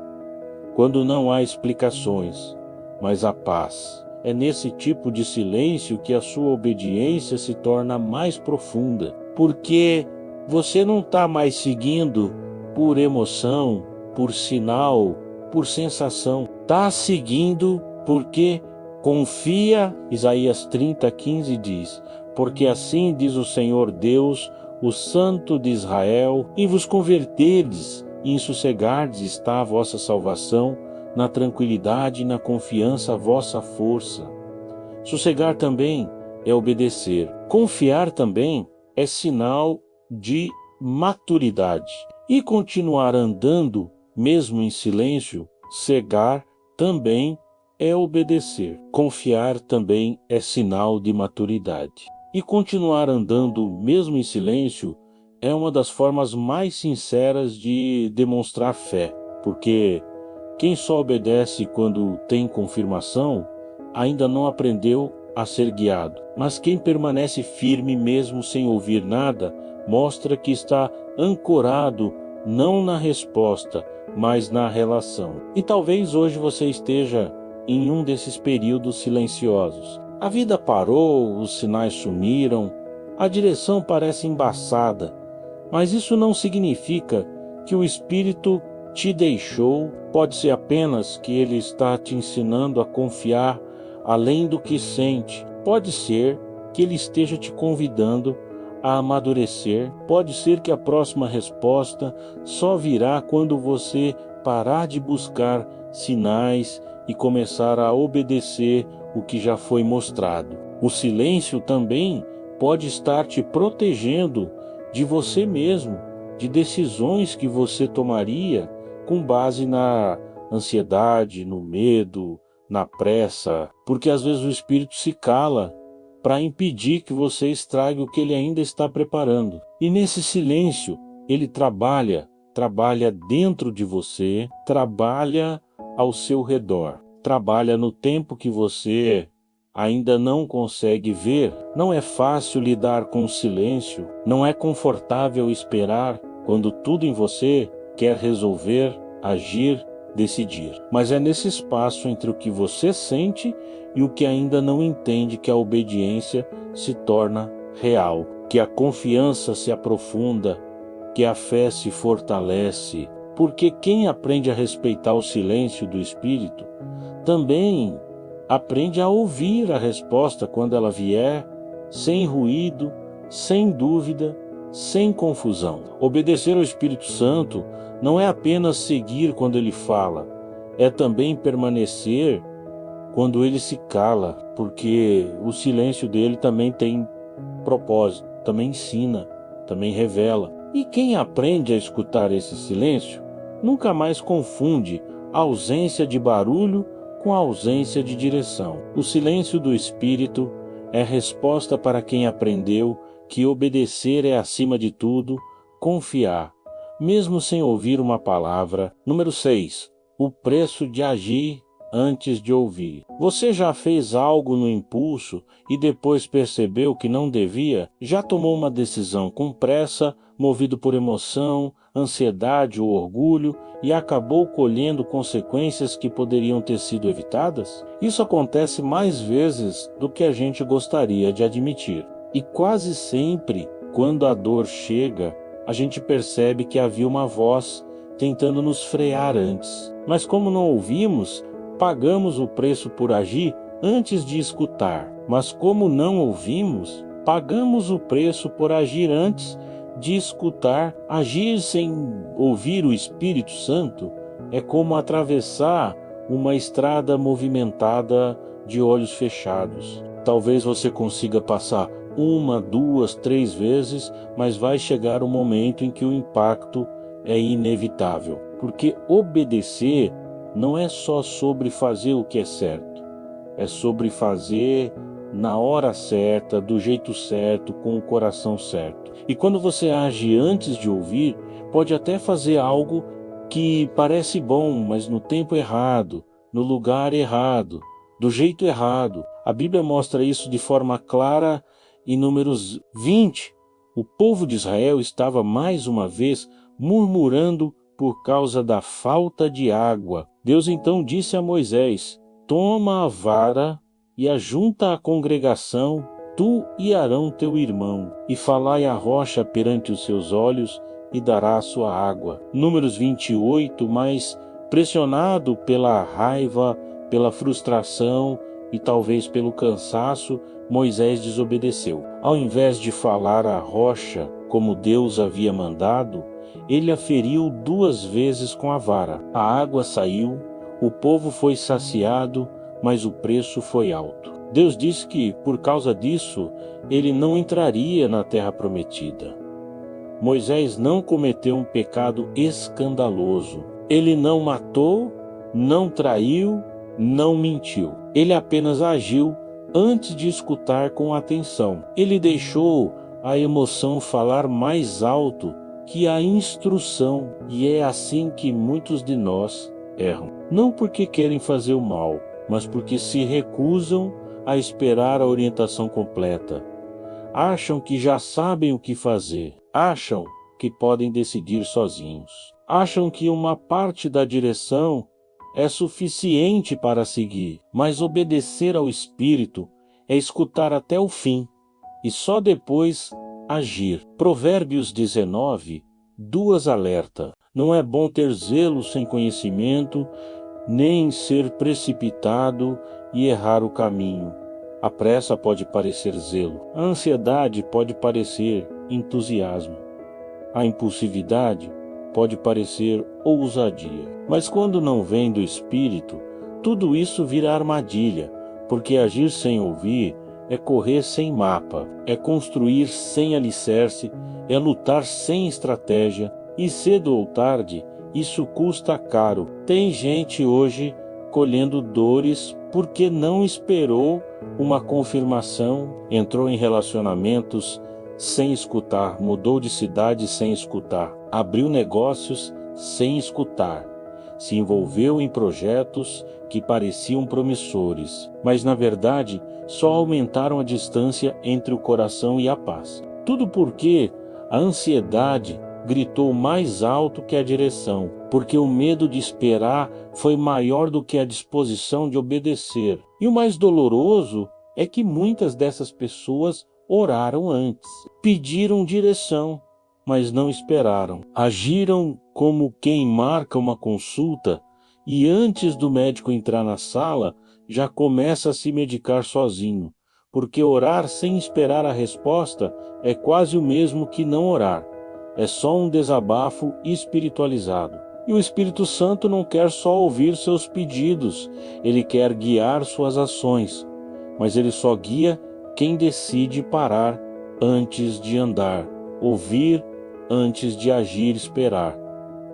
Quando não há explicações, mas há paz. É nesse tipo de silêncio que a sua obediência se torna mais profunda, porque você não está mais seguindo por emoção, por sinal, por sensação. Está seguindo porque confia. Isaías 30:15 diz: porque assim diz o Senhor Deus, o Santo de Israel, e vos converterdes, e em sossegardes está a vossa salvação, na tranquilidade e na confiança a vossa força. Sossegar também é obedecer. Confiar também é sinal de maturidade. E continuar andando, mesmo em silêncio, cegar também é obedecer. Confiar também é sinal de maturidade. E continuar andando, mesmo em silêncio, é uma das formas mais sinceras de demonstrar fé, porque quem só obedece quando tem confirmação, ainda não aprendeu a ser guiado. Mas quem permanece firme mesmo sem ouvir nada, mostra que está ancorado não na resposta, mas na relação. E talvez hoje você esteja em um desses períodos silenciosos. A vida parou, os sinais sumiram, a direção parece embaçada, mas isso não significa que o Espírito te deixou. Pode ser apenas que ele está te ensinando a confiar além do que sente. Pode ser que ele esteja te convidando a amadurecer. Pode ser que a próxima resposta só virá quando você parar de buscar sinais e começar a obedecer o que já foi mostrado. O silêncio também pode estar te protegendo de você mesmo, de decisões que você tomaria com base na ansiedade, no medo, na pressa, porque às vezes o Espírito se cala para impedir que você estrague o que ele ainda está preparando. E nesse silêncio, ele trabalha dentro de você, trabalha ao seu redor, trabalha no tempo que você ainda não consegue ver. Não é fácil lidar com o silêncio, não é confortável esperar quando tudo em você quer resolver, agir, decidir. Mas é nesse espaço entre o que você sente e o que ainda não entende que a obediência se torna real, que a confiança se aprofunda, que a fé se fortalece. Porque quem aprende a respeitar o silêncio do Espírito também aprende a ouvir a resposta quando ela vier, sem ruído, sem dúvida, sem confusão. Obedecer ao Espírito Santo não é apenas seguir quando ele fala, é também permanecer quando ele se cala, porque o silêncio dele também tem propósito, também ensina, também revela. E quem aprende a escutar esse silêncio nunca mais confunde a ausência de barulho com a ausência de direção. O silêncio do Espírito é resposta para quem aprendeu que obedecer é, acima de tudo, confiar, mesmo sem ouvir uma palavra. Número 6. O preço de agir antes de ouvir. Você já fez algo no impulso e depois percebeu que não devia? Já tomou uma decisão com pressa, movido por emoção, ansiedade ou orgulho, e acabou colhendo consequências que poderiam ter sido evitadas? Isso acontece mais vezes do que a gente gostaria de admitir. E quase sempre, quando a dor chega, a gente percebe que havia uma voz tentando nos frear antes. Mas como não ouvimos, pagamos o preço por agir antes de escutar. Mas como não ouvimos, pagamos o preço por agir antes de escutar. Agir sem ouvir o Espírito Santo é como atravessar uma estrada movimentada de olhos fechados. Talvez você consiga passar 1, 2, 3 vezes, mas vai chegar um momento em que o impacto é inevitável. Porque obedecer não é só sobre fazer o que é certo, é sobre fazer na hora certa, do jeito certo, com o coração certo. E quando você age antes de ouvir, pode até fazer algo que parece bom, mas no tempo errado, no lugar errado, do jeito errado. A Bíblia mostra isso de forma clara em Números 20. O povo de Israel estava mais uma vez murmurando por causa da falta de água. Deus então disse a Moisés: toma a vara e ajunta a congregação, tu e Arão teu irmão, e falai a rocha perante os seus olhos, e dará a sua água. Números 28, mas pressionado pela raiva, pela frustração e talvez pelo cansaço, Moisés desobedeceu. Ao invés de falar à rocha como Deus havia mandado, ele a feriu 2 vezes com a vara. A água saiu, o povo foi saciado, mas o preço foi alto. Deus disse que, por causa disso, ele não entraria na terra prometida. Moisés não cometeu um pecado escandaloso. Ele não matou, não traiu, não mentiu. Ele apenas agiu antes de escutar com atenção. Ele deixou a emoção falar mais alto que a instrução, e é assim que muitos de nós erram. Não porque querem fazer o mal, mas porque se recusam a esperar a orientação completa. Acham que já sabem o que fazer. Acham que podem decidir sozinhos. Acham que uma parte da direção é suficiente para seguir. Mas obedecer ao Espírito é escutar até o fim e só depois agir. Provérbios 19, 2 alerta. Não é bom ter zelo sem conhecimento, nem ser precipitado e errar o caminho. A pressa pode parecer zelo, a ansiedade pode parecer entusiasmo, a impulsividade pode parecer ousadia. Mas quando não vem do Espírito, tudo isso vira armadilha, porque agir sem ouvir é correr sem mapa, é construir sem alicerce, é lutar sem estratégia, e cedo ou tarde isso custa caro. Tem gente hoje colhendo dores porque não esperou uma confirmação, entrou em relacionamentos sem escutar, mudou de cidade sem escutar, abriu negócios sem escutar, se envolveu em projetos que pareciam promissores, mas na verdade só aumentaram a distância entre o coração e a paz. Tudo porque a ansiedade gritou mais alto que a direção, porque o medo de esperar foi maior do que a disposição de obedecer. E o mais doloroso é que muitas dessas pessoas oraram antes, pediram direção, mas não esperaram. Agiram como quem marca uma consulta e antes do médico entrar na sala, já começa a se medicar sozinho, porque orar sem esperar a resposta é quase o mesmo que não orar. É só um desabafo espiritualizado. E o Espírito Santo não quer só ouvir seus pedidos, ele quer guiar suas ações, mas ele só guia quem decide parar antes de andar, ouvir antes de agir, esperar,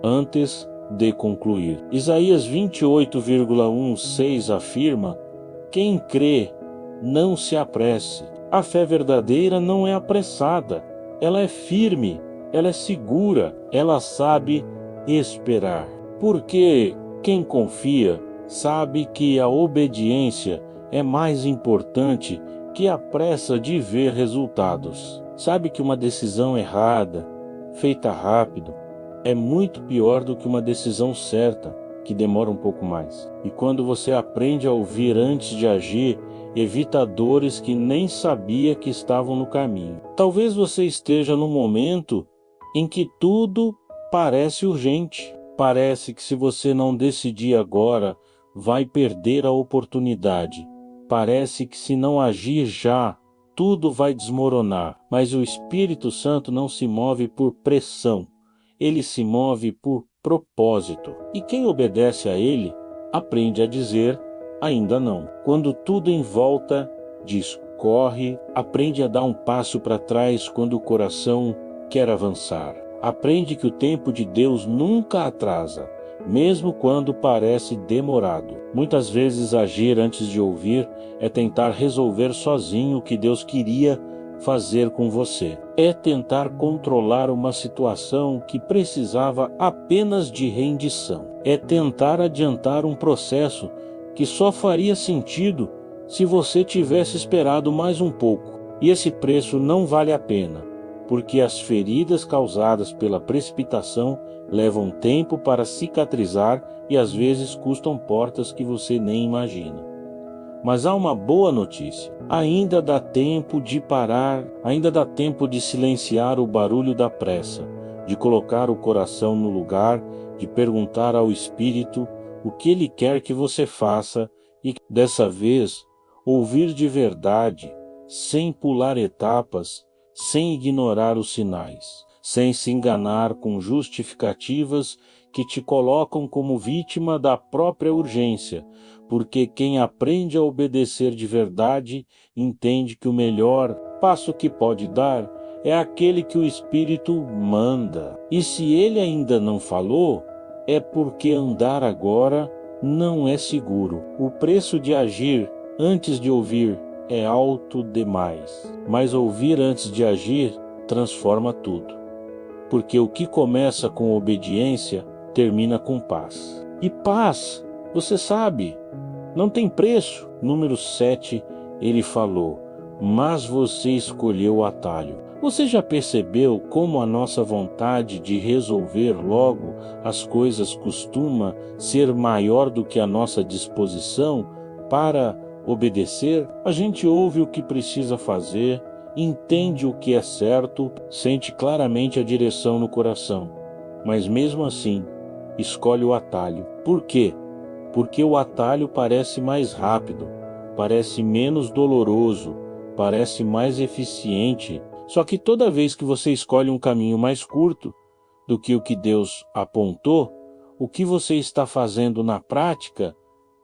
antes de concluir. Isaías 28,16 afirma: quem crê, não se apresse. A fé verdadeira não é apressada, ela é firme, ela é segura, ela sabe esperar. Porque quem confia sabe que a obediência é mais importante que a pressa de ver resultados. Sabe que uma decisão errada, feita rápido, é muito pior do que uma decisão certa, que demora um pouco mais. E quando você aprende a ouvir antes de agir, evita dores que nem sabia que estavam no caminho. Talvez você esteja num momento em que tudo parece urgente. Parece que se você não decidir agora, vai perder a oportunidade. Parece que se não agir já, tudo vai desmoronar. Mas o Espírito Santo não se move por pressão. Ele se move por propósito. E quem obedece a ele, aprende a dizer ainda não. Quando tudo em volta diz corre, aprende a dar um passo para trás quando o coração quer avançar. Aprende que o tempo de Deus nunca atrasa, mesmo quando parece demorado. Muitas vezes agir antes de ouvir é tentar resolver sozinho o que Deus queria fazer com você. É tentar controlar uma situação que precisava apenas de rendição. É tentar adiantar um processo que só faria sentido se você tivesse esperado mais um pouco. E esse preço não vale a pena, porque as feridas causadas pela precipitação levam tempo para cicatrizar e às vezes custam portas que você nem imagina. Mas há uma boa notícia. Ainda dá tempo de parar, ainda dá tempo de silenciar o barulho da pressa, de colocar o coração no lugar, de perguntar ao Espírito o que Ele quer que você faça e, dessa vez, ouvir de verdade, sem pular etapas, sem ignorar os sinais, sem se enganar com justificativas que te colocam como vítima da própria urgência, porque quem aprende a obedecer de verdade entende que o melhor passo que pode dar é aquele que o Espírito manda. E se ele ainda não falou, é porque andar agora não é seguro. O preço de agir antes de ouvir é alto demais, mas ouvir antes de agir transforma tudo, porque o que começa com obediência termina com paz. E paz, você sabe, não tem preço. Número 7, ele falou, mas você escolheu o atalho. Você já percebeu como a nossa vontade de resolver logo as coisas costuma ser maior do que a nossa disposição para obedecer? A gente ouve o que precisa fazer, entende o que é certo, sente claramente a direção no coração, mas mesmo assim escolhe o atalho. Por quê? Porque o atalho parece mais rápido, parece menos doloroso, parece mais eficiente. Só que toda vez que você escolhe um caminho mais curto do que o que Deus apontou, o que você está fazendo na prática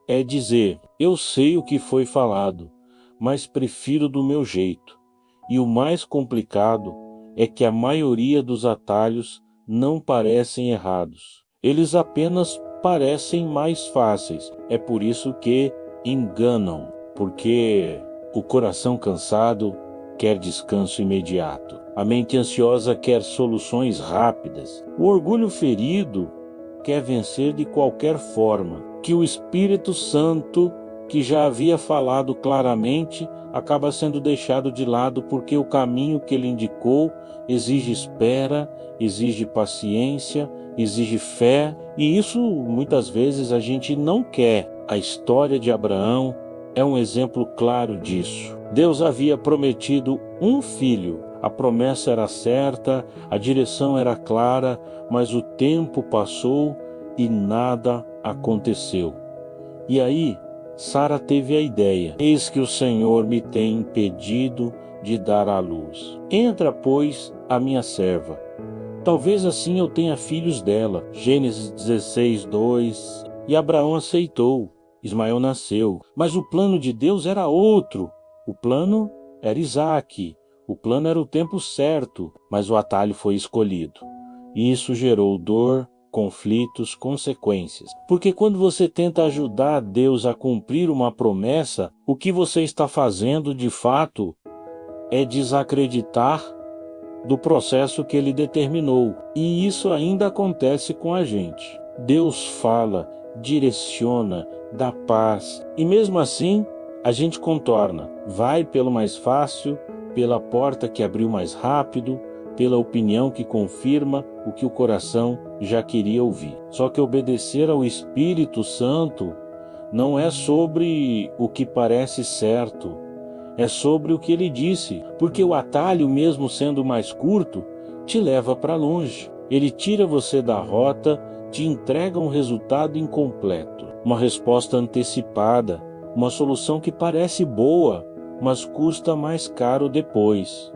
é dizer, eu sei o que foi falado, mas prefiro do meu jeito. E o mais complicado é que a maioria dos atalhos não parecem errados. Eles apenas parecem mais fáceis. É por isso que enganam, porque o coração cansado quer descanso imediato. A mente ansiosa quer soluções rápidas. O orgulho ferido quer vencer de qualquer forma. Que o Espírito Santo, que já havia falado claramente, acaba sendo deixado de lado porque o caminho que ele indicou exige espera, exige paciência, exige fé, e isso muitas vezes a gente não quer. A história de Abraão é um exemplo claro disso. Deus havia prometido um filho. A promessa era certa, a direção era clara, mas o tempo passou e nada aconteceu. E aí, Sara teve a ideia: eis que o Senhor me tem impedido de dar à luz. Entra, pois, a minha serva. Talvez assim eu tenha filhos dela. Gênesis 16, 2. E Abraão aceitou. Ismael nasceu. Mas o plano de Deus era outro. O plano era Isaque. O plano era o tempo certo, mas o atalho foi escolhido. E isso gerou dor, conflitos, consequências. Porque quando você tenta ajudar Deus a cumprir uma promessa, o que você está fazendo de fato é desacreditar do processo que ele determinou. E isso ainda acontece com a gente. Deus fala, direciona, dá paz, e mesmo assim a gente contorna. Vai pelo mais fácil, pela porta que abriu mais rápido, pela opinião que confirma o que o coração já queria ouvir. Só que obedecer ao Espírito Santo não é sobre o que parece certo, é sobre o que ele disse, porque o atalho, mesmo sendo mais curto, te leva para longe. Ele tira você da rota, te entrega um resultado incompleto, uma resposta antecipada, uma solução que parece boa, mas custa mais caro depois.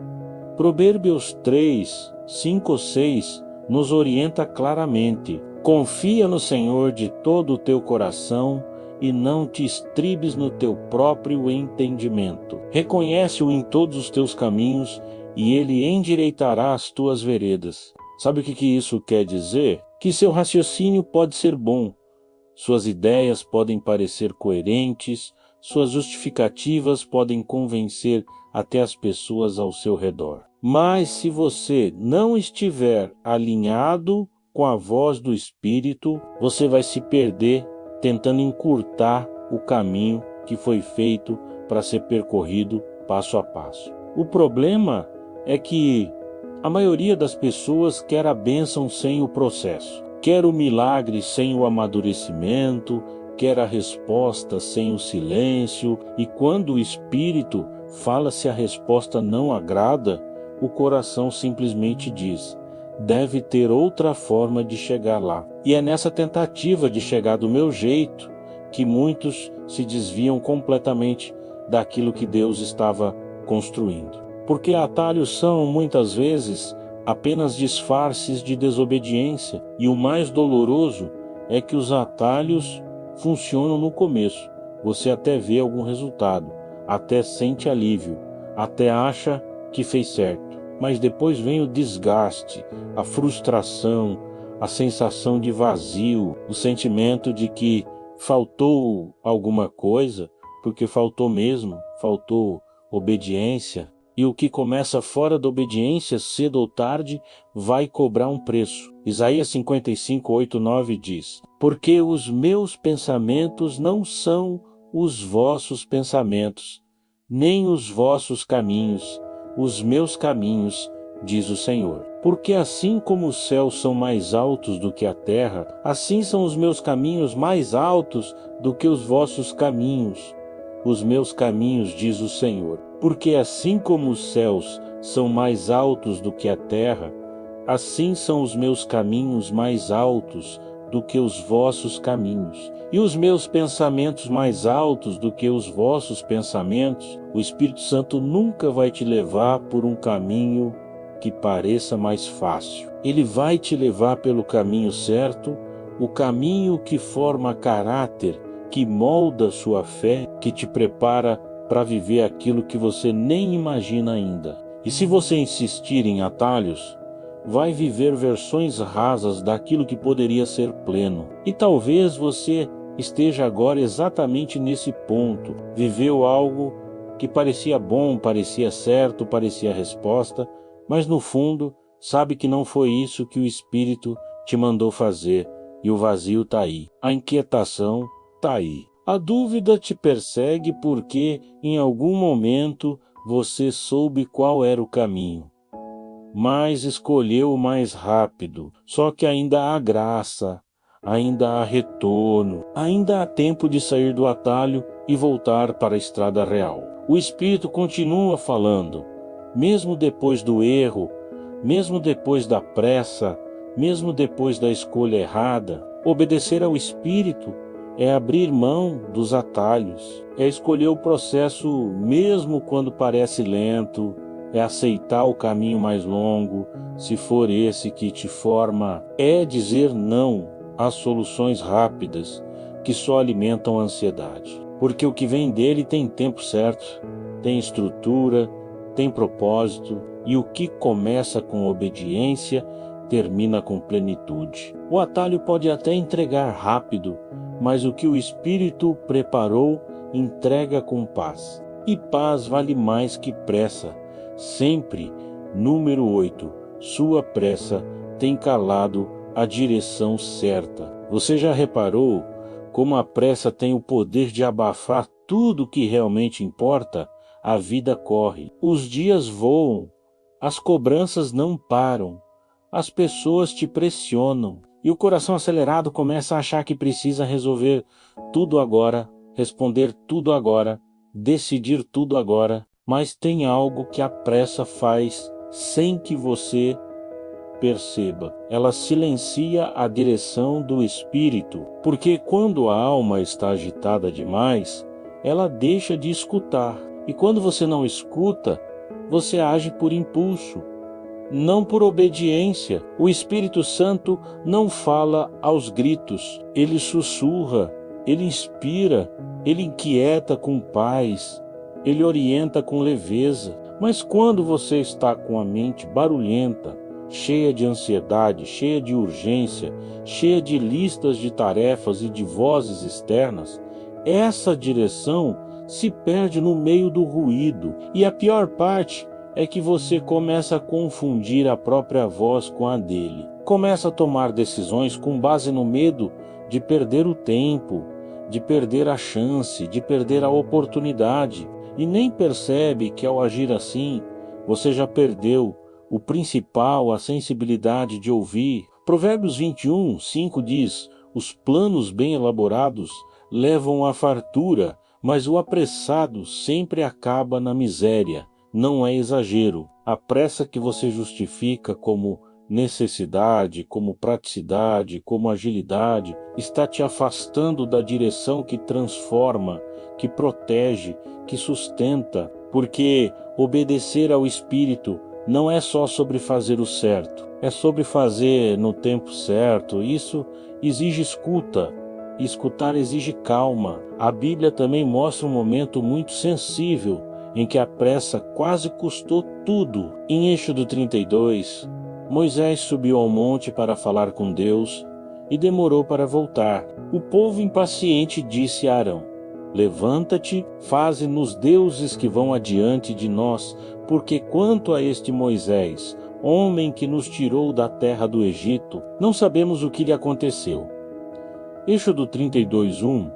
Provérbios 3, 5 ou 6 nos orienta claramente: confia no Senhor de todo o teu coração e não te estribes no teu próprio entendimento. Reconhece-o em todos os teus caminhos e ele endireitará as tuas veredas. Sabe o que isso quer dizer? que seu raciocínio pode ser bom, suas ideias podem parecer coerentes, suas justificativas podem convencer até as pessoas ao seu redor. Mas se você não estiver alinhado com a voz do Espírito, você vai se perder tentando encurtar o caminho que foi feito para ser percorrido passo a passo. O problema é que a maioria das pessoas quer a bênção sem o processo, quer o milagre sem o amadurecimento, quer a resposta sem o silêncio, e quando o Espírito fala se a resposta não agrada, o coração simplesmente diz: deve ter outra forma de chegar lá. E é nessa tentativa de chegar do meu jeito que muitos se desviam completamente daquilo que Deus estava construindo. Porque atalhos são, muitas vezes, apenas disfarces de desobediência, e o mais doloroso é que os atalhos funcionam no começo. Você até vê algum resultado, até sente alívio, até acha que fez certo. Mas depois vem o desgaste, a frustração, a sensação de vazio, o sentimento de que faltou alguma coisa, porque faltou mesmo, faltou obediência. E o que começa fora da obediência, cedo ou tarde, vai cobrar um preço. Isaías 55, 8, 9 diz: porque os meus pensamentos não são os vossos pensamentos, nem os vossos caminhos, os meus caminhos, diz o Senhor. Porque assim como os céus são mais altos do que a terra, assim são os meus caminhos mais altos do que os vossos caminhos. Os meus caminhos, diz o Senhor. Porque assim como os céus são mais altos do que a terra, assim são os meus caminhos mais altos do que os vossos caminhos, e os meus pensamentos mais altos do que os vossos pensamentos. O Espírito Santo nunca vai te levar por um caminho que pareça mais fácil. Ele vai te levar pelo caminho certo, o caminho que forma caráter, que molda sua fé, que te prepara para viver aquilo que você nem imagina ainda. E se você insistir em atalhos, vai viver versões rasas daquilo que poderia ser pleno. E talvez você esteja agora exatamente nesse ponto. Viveu algo que parecia bom, parecia certo, parecia a resposta, mas no fundo sabe que não foi isso que o Espírito te mandou fazer, e o vazio está aí. A inquietação está aí. A dúvida te persegue porque em algum momento você soube qual era o caminho, mas escolheu o mais rápido. Só que ainda há graça, ainda há retorno, ainda há tempo de sair do atalho e voltar para a estrada real. O Espírito continua falando, mesmo depois do erro, mesmo depois da pressa, mesmo depois da escolha errada. Obedecer ao Espírito é abrir mão dos atalhos, é escolher o processo mesmo quando parece lento, é aceitar o caminho mais longo, se for esse que te forma, é dizer não às soluções rápidas que só alimentam a ansiedade. Porque o que vem dele tem tempo certo, tem estrutura, tem propósito, e o que começa com obediência termina com plenitude. O atalho pode até entregar rápido, mas o que o Espírito preparou entrega com paz. E paz vale mais que pressa. Sempre, número 8, sua pressa tem calado a direção certa. Você já reparou como a pressa tem o poder de abafar tudo que realmente importa? A vida corre, os dias voam, as cobranças não param, as pessoas te pressionam, e o coração acelerado começa a achar que precisa resolver tudo agora, responder tudo agora, decidir tudo agora. Mas tem algo que a pressa faz sem que você perceba. Ela silencia a direção do Espírito, porque quando a alma está agitada demais, ela deixa de escutar. E quando você não escuta, você age por impulso, não por obediência. O Espírito Santo não fala aos gritos, ele sussurra, ele inspira, ele inquieta com paz, ele orienta com leveza. Mas quando você está com a mente barulhenta, cheia de ansiedade, cheia de urgência, cheia de listas de tarefas e de vozes externas, essa direção se perde no meio do ruído. E a pior parte é que você começa a confundir a própria voz com a dele. Começa a tomar decisões com base no medo de perder o tempo, de perder a chance, de perder a oportunidade. E nem percebe que ao agir assim, você já perdeu o principal, a sensibilidade de ouvir. Provérbios 21, 5 diz: os planos bem elaborados levam à fartura, mas o apressado sempre acaba na miséria. Não é exagero. A pressa que você justifica como necessidade, como praticidade, como agilidade, está te afastando da direção que transforma, que protege, que sustenta, porque obedecer ao Espírito não é só sobre fazer o certo, é sobre fazer no tempo certo. Isso exige escuta, e escutar exige calma. A Bíblia também mostra um momento muito sensível em que a pressa quase custou tudo. Em Êxodo 32, Moisés subiu ao monte para falar com Deus e demorou para voltar. O povo impaciente disse a Arão: levanta-te, faze-nos deuses que vão adiante de nós, porque quanto a este Moisés, homem que nos tirou da terra do Egito, não sabemos o que lhe aconteceu. Êxodo 32:1.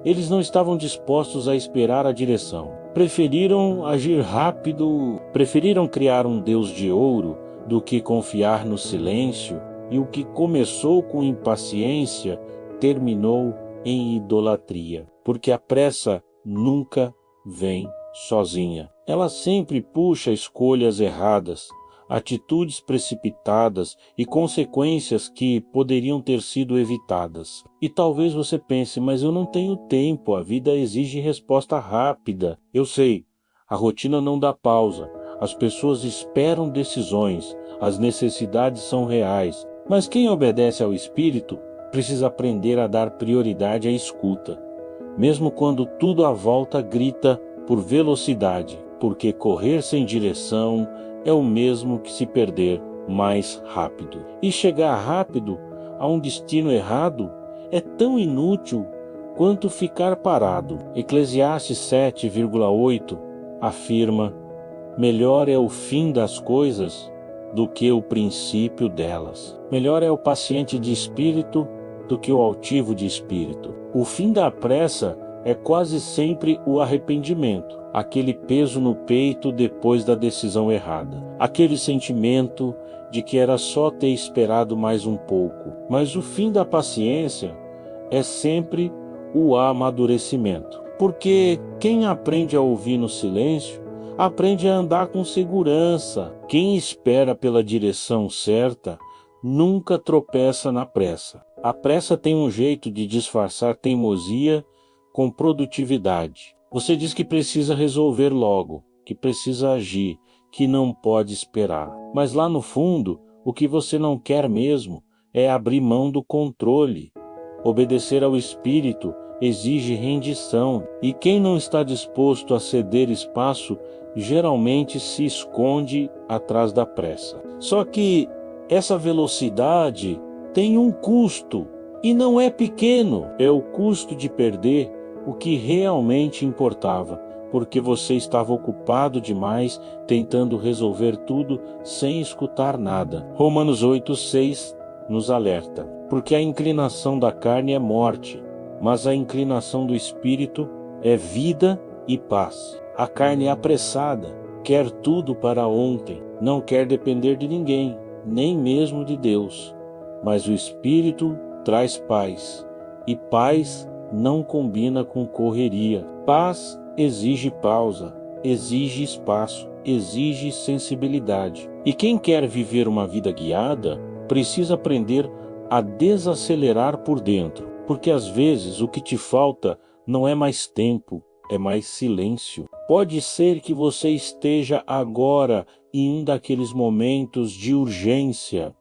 Eles não estavam dispostos a esperar a direção. Preferiram agir rápido, preferiram criar um Deus de ouro do que confiar no silêncio, e o que começou com impaciência terminou em idolatria. Porque a pressa nunca vem sozinha. Ela sempre puxa escolhas erradas, atitudes precipitadas e consequências que poderiam ter sido evitadas. E talvez você pense: mas eu não tenho tempo, a vida exige resposta rápida. Eu sei, a rotina não dá pausa, as pessoas esperam decisões, as necessidades são reais. Mas quem obedece ao Espírito precisa aprender a dar prioridade à escuta, mesmo quando tudo à volta grita por velocidade, porque correr sem direção é o mesmo que se perder mais rápido. E chegar rápido a um destino errado é tão inútil quanto ficar parado. Eclesiastes 7,8 afirma: melhor é o fim das coisas do que o princípio delas. Melhor é o paciente de espírito do que o altivo de espírito. O fim da pressa é quase sempre o arrependimento, aquele peso no peito depois da decisão errada, aquele sentimento de que era só ter esperado mais um pouco. Mas o fim da paciência é sempre o amadurecimento, porque quem aprende a ouvir no silêncio aprende a andar com segurança. Quem espera pela direção certa nunca tropeça na pressa. A pressa tem um jeito de disfarçar teimosia com produtividade. Você diz que precisa resolver logo, que precisa agir, que não pode esperar. Mas lá no fundo, o que você não quer mesmo é abrir mão do controle. Obedecer ao Espírito exige rendição, e quem não está disposto a ceder espaço geralmente se esconde atrás da pressa. Só que essa velocidade tem um custo, e não é pequeno. É o custo de perder o que realmente importava, porque você estava ocupado demais tentando resolver tudo sem escutar nada. Romanos 8,6 nos alerta: porque a inclinação da carne é morte, mas a inclinação do Espírito é vida e paz. A carne é apressada, quer tudo para ontem, não quer depender de ninguém, nem mesmo de Deus. Mas o Espírito traz paz, e paz não combina com correria. Paz exige pausa, exige espaço, exige sensibilidade. E quem quer viver uma vida guiada precisa aprender a desacelerar por dentro, porque às vezes o que te falta não é mais tempo, é mais silêncio. Pode ser que você esteja agora em um daqueles momentos de urgência.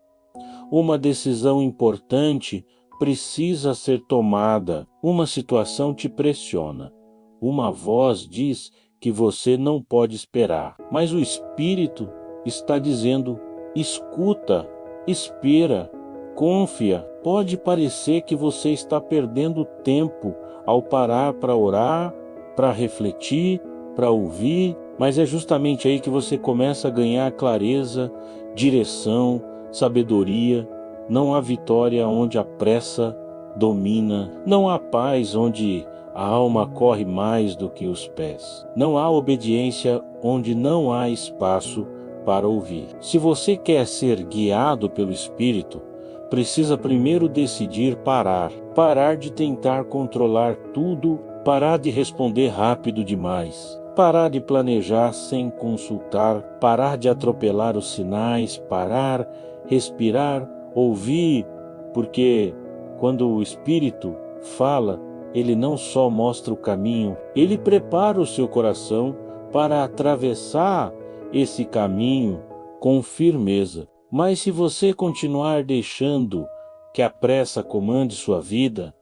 Uma decisão importante precisa ser tomada. Uma situação te pressiona. Uma voz diz que você não pode esperar. Mas o Espírito está dizendo: escuta, espera, confia. Pode parecer que você está perdendo tempo ao parar para orar, para refletir, para ouvir, mas é justamente aí que você começa a ganhar clareza, direção, sabedoria. Não há vitória onde a pressa domina, não há paz onde a alma corre mais do que os pés. Não há obediência onde não há espaço para ouvir. Se você quer ser guiado pelo Espírito, precisa primeiro decidir parar. Parar de tentar controlar tudo, parar de responder rápido demais, parar de planejar sem consultar, parar de atropelar os sinais, parar, respirar, ouvir, porque quando o Espírito fala, ele não só mostra o caminho, ele prepara o seu coração para atravessar esse caminho com firmeza. Mas se você continuar deixando que a pressa comande sua vida,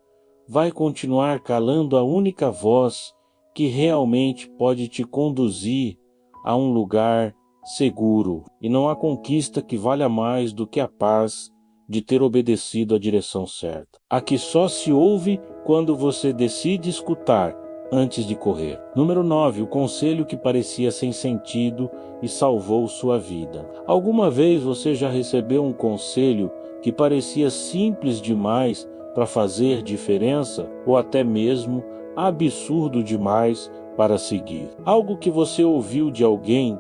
vai continuar calando a única voz que realmente pode te conduzir a um lugar seguro. E não há conquista que valha mais do que a paz de ter obedecido à direção certa. A que só se ouve quando você decide escutar antes de correr. Número 9. O conselho que parecia sem sentido e salvou sua vida. Alguma vez você já recebeu um conselho que parecia simples demais para fazer diferença ou até mesmo absurdo demais para seguir? Algo que você ouviu de alguém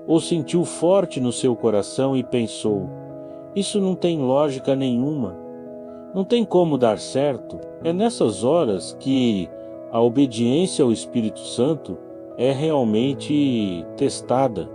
ou sentiu forte no seu coração e pensou: isso não tem lógica nenhuma, não tem como dar certo. É nessas horas que a obediência ao Espírito Santo é realmente testada,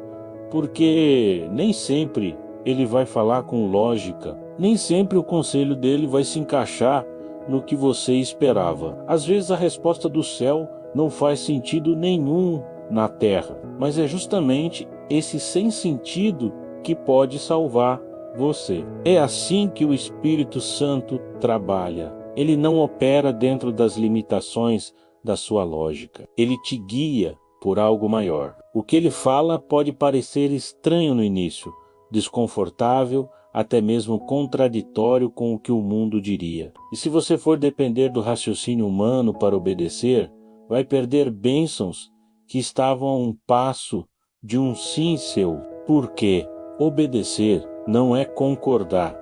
porque nem sempre ele vai falar com lógica, nem sempre o conselho dele vai se encaixar no que você esperava. Às vezes a resposta do céu não faz sentido nenhum na terra, mas é justamente esse sem sentido que pode salvar você. É assim que o Espírito Santo trabalha. Ele não opera dentro das limitações da sua lógica. Ele te guia por algo maior. O que ele fala pode parecer estranho no início, desconfortável, até mesmo contraditório com o que o mundo diria. E se você for depender do raciocínio humano para obedecer, vai perder bênçãos que estavam a um passo de um sim seu. Porque obedecer não é concordar,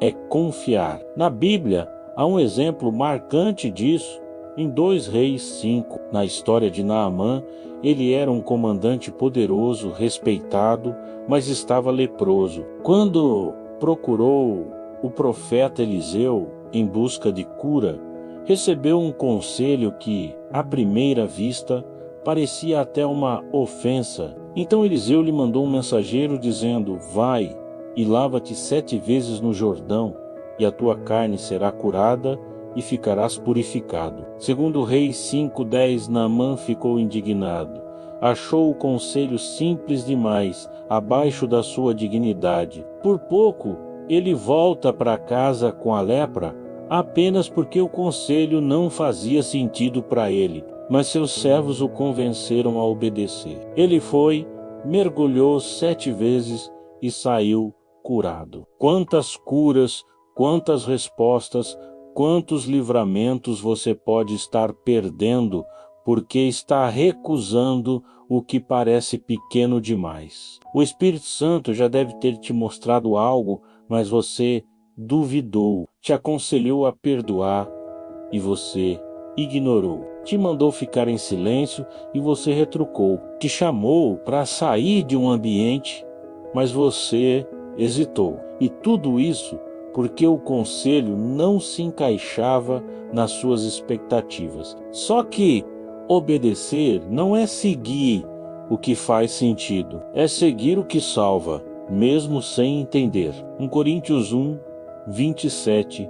é confiar. Na Bíblia, há um exemplo marcante disso em 2 Reis 5. Na história de Naamã, ele era um comandante poderoso, respeitado, mas estava leproso. Quando procurou o profeta Eliseu em busca de cura, recebeu um conselho que, à primeira vista, parecia até uma ofensa. Então Eliseu lhe mandou um mensageiro dizendo: vai e lava-te 7 vezes no Jordão, e a tua carne será curada e ficarás purificado. Segundo Reis 5:10, Naamã ficou indignado. Achou o conselho simples demais, abaixo da sua dignidade. Por pouco, ele volta para casa com a lepra, apenas porque o conselho não fazia sentido para ele. Mas seus servos o convenceram a obedecer. Ele foi, mergulhou 7 vezes e saiu curado. Quantas curas, quantas respostas, quantos livramentos você pode estar perdendo porque está recusando o que parece pequeno demais. O Espírito Santo já deve ter te mostrado algo, mas você duvidou, te aconselhou a perdoar e você ignorou. Te mandou ficar em silêncio e você retrucou. Te chamou para sair de um ambiente, mas você hesitou. E tudo isso porque o conselho não se encaixava nas suas expectativas. Só que obedecer não é seguir o que faz sentido, é seguir o que salva, mesmo sem entender. 1 Coríntios 1:27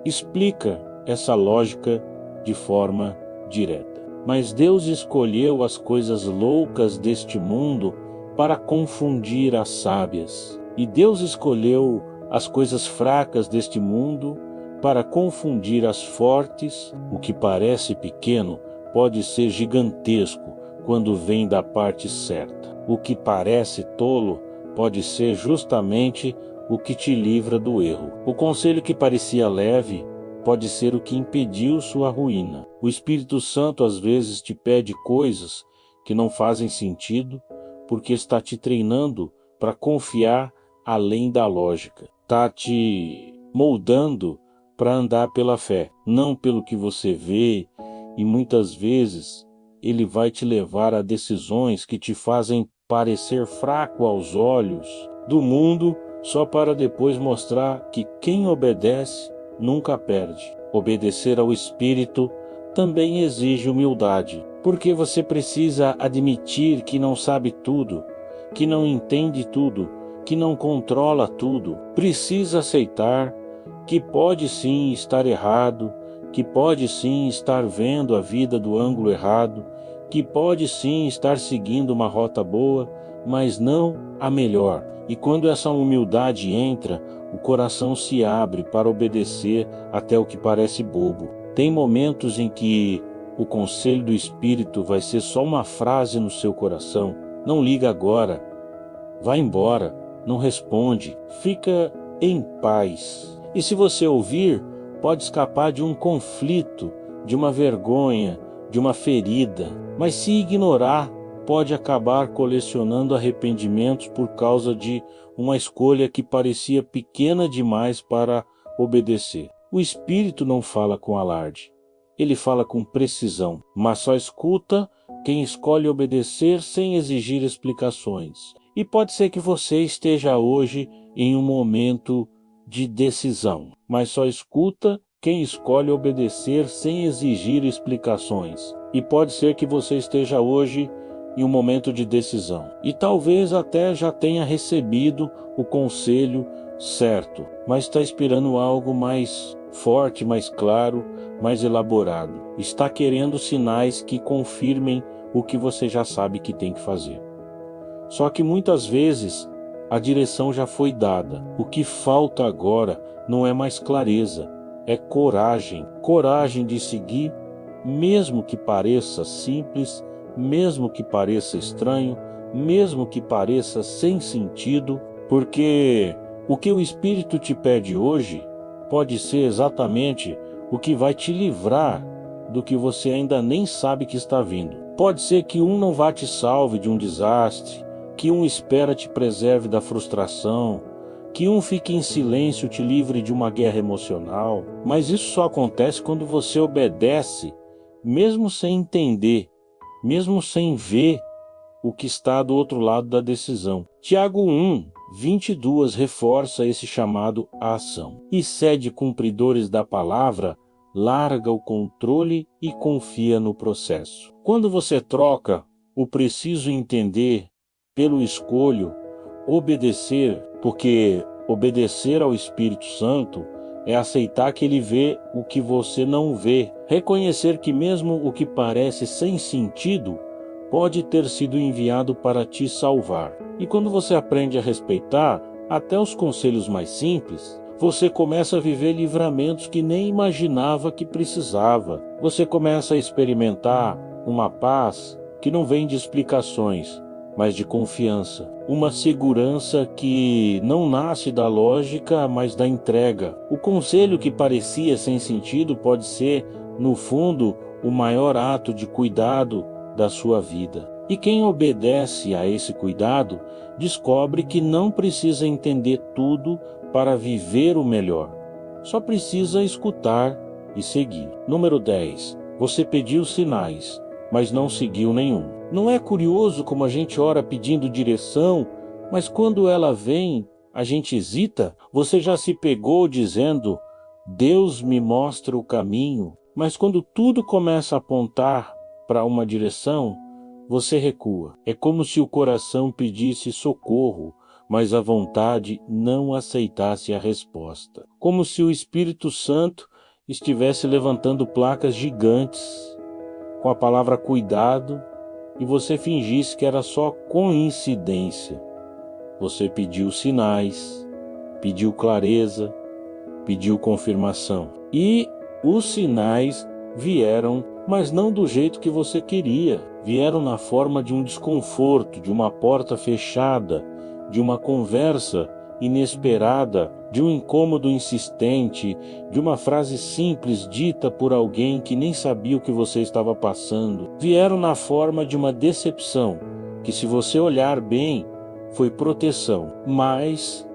explica essa lógica de forma direta. Mas Deus escolheu as coisas loucas deste mundo para confundir as sábias. E Deus escolheu as coisas fracas deste mundo para confundir as fortes. O que parece pequeno pode ser gigantesco quando vem da parte certa. O que parece tolo pode ser justamente o que te livra do erro. O conselho que parecia leve pode ser o que impediu sua ruína. O Espírito Santo às vezes te pede coisas que não fazem sentido, porque está te treinando para confiar além da lógica. Está te moldando para andar pela fé, não pelo que você vê, e muitas vezes ele vai te levar a decisões que te fazem parecer fraco aos olhos do mundo, só para depois mostrar que quem obedece nunca perde. Obedecer ao Espírito também exige humildade, porque você precisa admitir que não sabe tudo, que não entende tudo, que não controla tudo. Precisa aceitar que pode sim estar errado, que pode sim estar vendo a vida do ângulo errado, que pode sim estar seguindo uma rota boa, mas não a melhor. E quando essa humildade entra, o coração se abre para obedecer até o que parece bobo. Tem momentos em que o conselho do Espírito vai ser só uma frase no seu coração. Não liga agora, vai embora, não responde, fica em paz. E se você ouvir, pode escapar de um conflito, de uma vergonha, de uma ferida. Mas se ignorar, pode acabar colecionando arrependimentos por causa de uma escolha que parecia pequena demais para obedecer. O Espírito não fala com alarde, ele fala com precisão, mas só escuta quem escolhe obedecer sem exigir explicações. E pode ser que você esteja hoje em um momento de decisão, mas só escuta quem escolhe obedecer sem exigir explicações. E pode ser que você esteja hoje em um momento de decisão, e talvez até já tenha recebido o conselho certo, mas está esperando algo mais forte, mais claro, mais elaborado. Está querendo sinais que confirmem o que você já sabe que tem que fazer. Só que muitas vezes a direção já foi dada. O que falta agora não é mais clareza, é coragem. Coragem de seguir, mesmo que pareça simples, mesmo que pareça estranho, mesmo que pareça sem sentido, porque o que o Espírito te pede hoje pode ser exatamente o que vai te livrar do que você ainda nem sabe que está vindo. Pode ser que um não vá te salve de um desastre, que um espera te preserve da frustração, que um fique em silêncio te livre de uma guerra emocional, mas isso só acontece quando você obedece, mesmo sem entender, mesmo sem ver o que está do outro lado da decisão. Tiago 1:22 reforça esse chamado à ação. E sede cumpridores da palavra, larga o controle e confia no processo. Quando você troca o preciso entender pelo escolho obedecer, porque obedecer ao Espírito Santo é aceitar que ele vê o que você não vê, reconhecer que mesmo o que parece sem sentido pode ter sido enviado para te salvar. E quando você aprende a respeitar até os conselhos mais simples, você começa a viver livramentos que nem imaginava que precisava. Você começa a experimentar uma paz que não vem de explicações, mas de confiança. Uma segurança que não nasce da lógica, mas da entrega. O conselho que parecia sem sentido pode ser, no fundo, o maior ato de cuidado da sua vida. E quem obedece a esse cuidado, descobre que não precisa entender tudo para viver o melhor. Só precisa escutar e seguir. Número 10. Você pediu sinais, mas não seguiu nenhum. Não é curioso como a gente ora pedindo direção, mas quando ela vem, a gente hesita? Você já se pegou dizendo, Deus me mostra o caminho, mas quando tudo começa a apontar para uma direção, você recua. É como se o coração pedisse socorro, mas a vontade não aceitasse a resposta. Como se o Espírito Santo estivesse levantando placas gigantes com a palavra cuidado e você fingisse que era só coincidência. Você pediu sinais, pediu clareza, pediu confirmação. E os sinais vieram, mas não do jeito que você queria. Vieram na forma de um desconforto, de uma porta fechada, de uma conversa inesperada, de um incômodo insistente, de uma frase simples dita por alguém que nem sabia o que você estava passando. Vieram na forma de uma decepção, que, se você olhar bem, foi proteção. Mas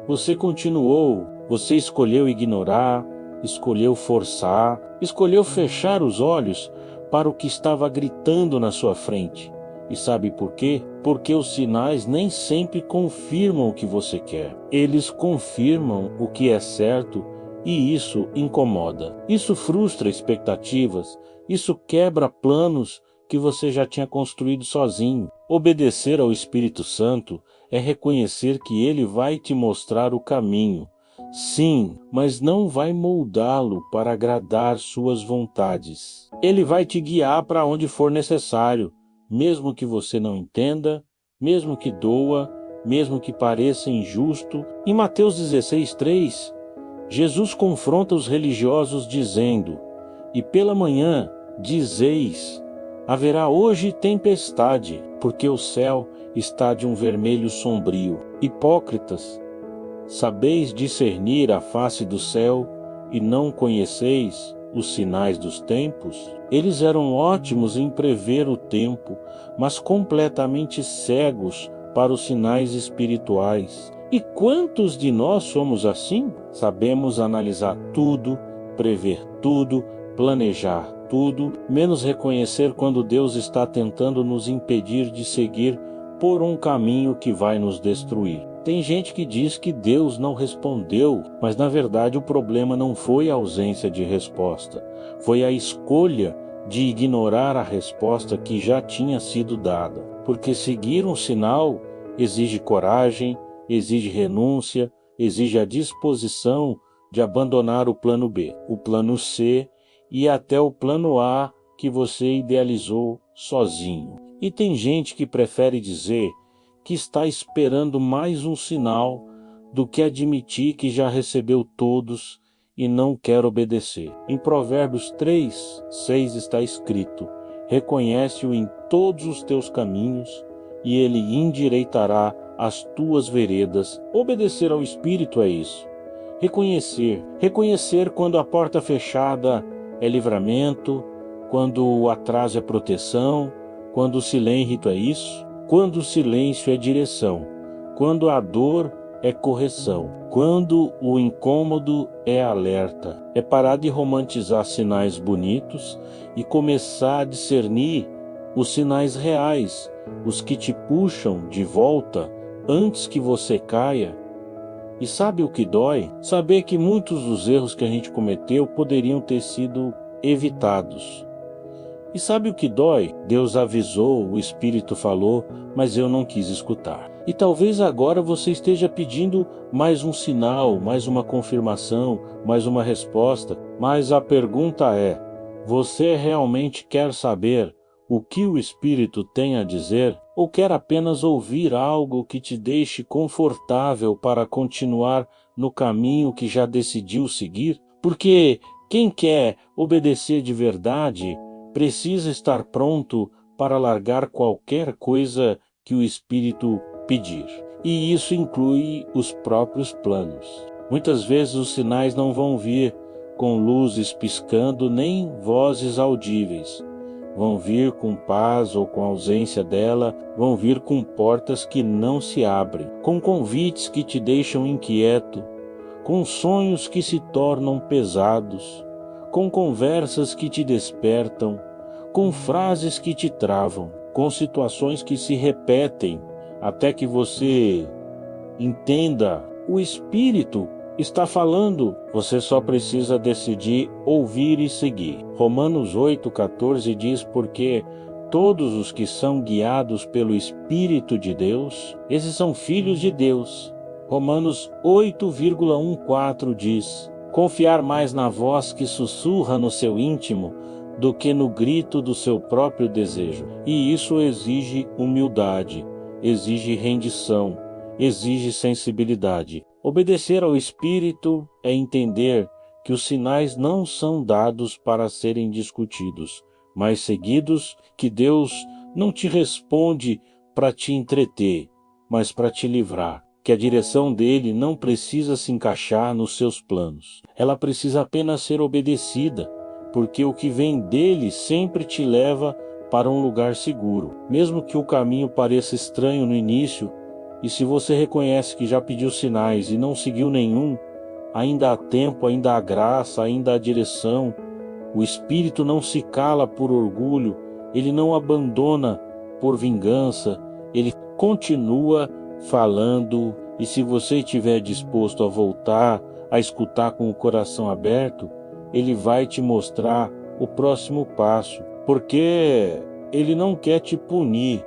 você continuou, você escolheu ignorar, escolheu forçar, escolheu fechar os olhos para o que estava gritando na sua frente. E sabe por quê? Porque os sinais nem sempre confirmam o que você quer. Eles confirmam o que é certo e isso incomoda. Isso frustra expectativas, isso quebra planos que você já tinha construído sozinho. Obedecer ao Espírito Santo é reconhecer que ele vai te mostrar o caminho. Sim, mas não vai moldá-lo para agradar suas vontades. Ele vai te guiar para onde for necessário, mesmo que você não entenda, mesmo que doa, mesmo que pareça injusto. Em Mateus 16:3, Jesus confronta os religiosos dizendo: "E pela manhã dizeis: haverá hoje tempestade, porque o céu está de um vermelho sombrio. Hipócritas, sabeis discernir a face do céu e não conheceis os sinais dos tempos?" Eles eram ótimos em prever o tempo, mas completamente cegos para os sinais espirituais. E quantos de nós somos assim? Sabemos analisar tudo, prever tudo, planejar tudo, menos reconhecer quando Deus está tentando nos impedir de seguir por um caminho que vai nos destruir. Tem gente que diz que Deus não respondeu, mas na verdade o problema não foi a ausência de resposta, foi a escolha de ignorar a resposta que já tinha sido dada. Porque seguir um sinal exige coragem, exige renúncia, exige a disposição de abandonar o plano B, o plano C e até o plano A que você idealizou sozinho. E tem gente que prefere dizer que está esperando mais um sinal do que admitir que já recebeu todos e não quer obedecer. Em Provérbios 3:6 está escrito: "Reconhece-o em todos os teus caminhos, e ele endireitará as tuas veredas." Obedecer ao Espírito é isso. Reconhecer quando a porta fechada é livramento, quando o atraso é proteção, quando o silêncio é isso, quando o silêncio é direção, quando a dor é correção, quando o incômodo é alerta. É parar de romantizar sinais bonitos e começar a discernir os sinais reais, os que te puxam de volta antes que você caia. E sabe o que dói? Saber que muitos dos erros que a gente cometeu poderiam ter sido evitados. E sabe o que dói? Deus avisou, o Espírito falou, mas eu não quis escutar. E talvez agora você esteja pedindo mais um sinal, mais uma confirmação, mais uma resposta. Mas a pergunta é: você realmente quer saber o que o Espírito tem a dizer? Ou quer apenas ouvir algo que te deixe confortável para continuar no caminho que já decidiu seguir? Porque quem quer obedecer de verdade precisa estar pronto para largar qualquer coisa que o Espírito pedir. E isso inclui os próprios planos. Muitas vezes os sinais não vão vir com luzes piscando nem vozes audíveis. Vão vir com paz ou com ausência dela, vão vir com portas que não se abrem, com convites que te deixam inquieto, com sonhos que se tornam pesados, com conversas que te despertam, com frases que te travam, com situações que se repetem até que você entenda. O Espírito está falando, você só precisa decidir ouvir e seguir. Romanos 8:14 diz: "Porque todos os que são guiados pelo Espírito de Deus, esses são filhos de Deus." Romanos 8,14 diz: "Confiar mais na voz que sussurra no seu íntimo do que no grito do seu próprio desejo." E isso exige humildade, exige rendição, exige sensibilidade. Obedecer ao Espírito é entender que os sinais não são dados para serem discutidos, mas seguidos, que Deus não te responde para te entreter, mas para te livrar, que a direção dele não precisa se encaixar nos seus planos. Ela precisa apenas ser obedecida, porque o que vem dele sempre te leva para um lugar seguro. Mesmo que o caminho pareça estranho no início, e se você reconhece que já pediu sinais e não seguiu nenhum, ainda há tempo, ainda há graça, ainda há direção. O Espírito não se cala por orgulho, ele não abandona por vingança, ele continua falando, e se você estiver disposto a voltar, a escutar com o coração aberto, ele vai te mostrar o próximo passo, porque ele não quer te punir,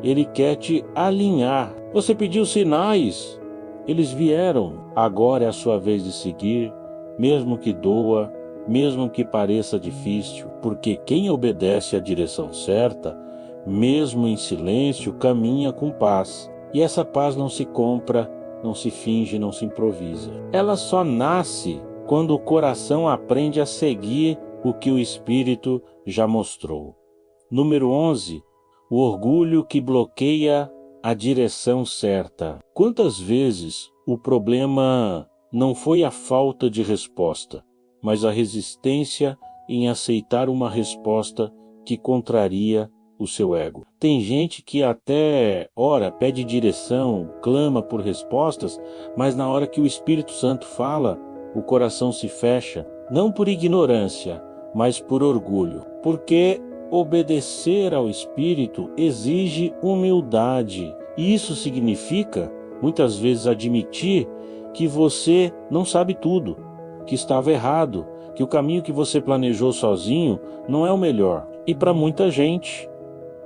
ele quer te alinhar. Você pediu sinais, eles vieram, agora é a sua vez de seguir, mesmo que doa, mesmo que pareça difícil, porque quem obedece à direção certa, mesmo em silêncio, caminha com paz. E essa paz não se compra, não se finge, não se improvisa. Ela só nasce quando o coração aprende a seguir o que o Espírito já mostrou. Número 11. O orgulho que bloqueia a direção certa. Quantas vezes o problema não foi a falta de resposta, mas a resistência em aceitar uma resposta que contraria o seu ego. Tem gente que até ora, pede direção, clama por respostas, mas na hora que o Espírito Santo fala, o coração se fecha, não por ignorância, mas por orgulho. Porque obedecer ao Espírito exige humildade. E isso significa, muitas vezes, admitir que você não sabe tudo, que estava errado, que o caminho que você planejou sozinho não é o melhor. E para muita gente,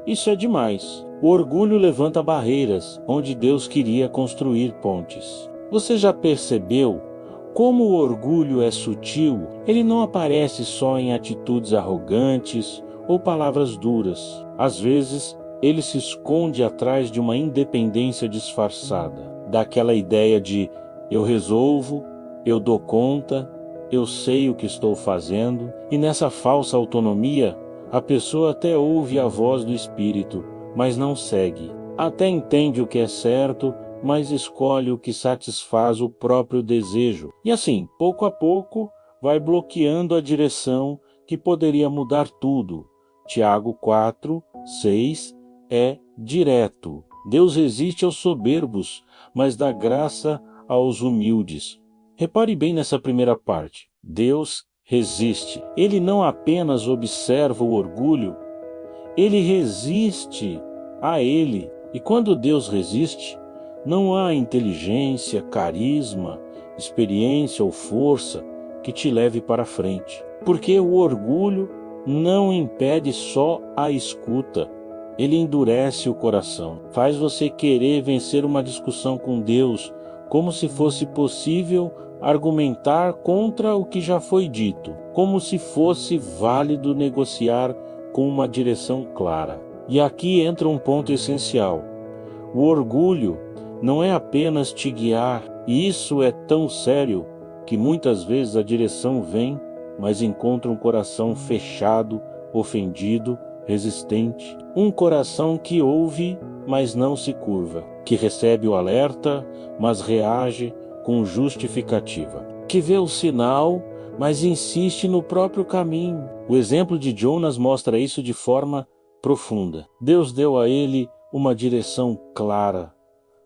isso é demais. O orgulho levanta barreiras onde Deus queria construir pontes. Você já percebeu como o orgulho é sutil? Ele não aparece só em atitudes arrogantes ou palavras duras. Às vezes, ele se esconde atrás de uma independência disfarçada, daquela ideia de eu resolvo, eu dou conta, eu sei o que estou fazendo, e nessa falsa autonomia, a pessoa até ouve a voz do Espírito, mas não segue. Até entende o que é certo, mas escolhe o que satisfaz o próprio desejo. E assim, pouco a pouco, vai bloqueando a direção que poderia mudar tudo. Tiago 4:6 é direto. Deus resiste aos soberbos, mas dá graça aos humildes. Repare bem nessa primeira parte. Deus resiste. Ele não apenas observa o orgulho, ele resiste a ele. E quando Deus resiste, não há inteligência, carisma, experiência ou força que te leve para frente. Porque o orgulho não impede só a escuta, ele endurece o coração, faz você querer vencer uma discussão com Deus, como se fosse possível argumentar contra o que já foi dito, como se fosse válido negociar com uma direção clara. E aqui entra um ponto essencial. O orgulho não é apenas te guiar, e isso é tão sério que muitas vezes a direção vem, mas encontra um coração fechado, ofendido, resistente. Um coração que ouve, mas não se curva, que recebe o alerta, mas reage com justificativa, que vê o sinal, mas insiste no próprio caminho. O exemplo de Jonas mostra isso de forma profunda. Deus deu a ele uma direção clara.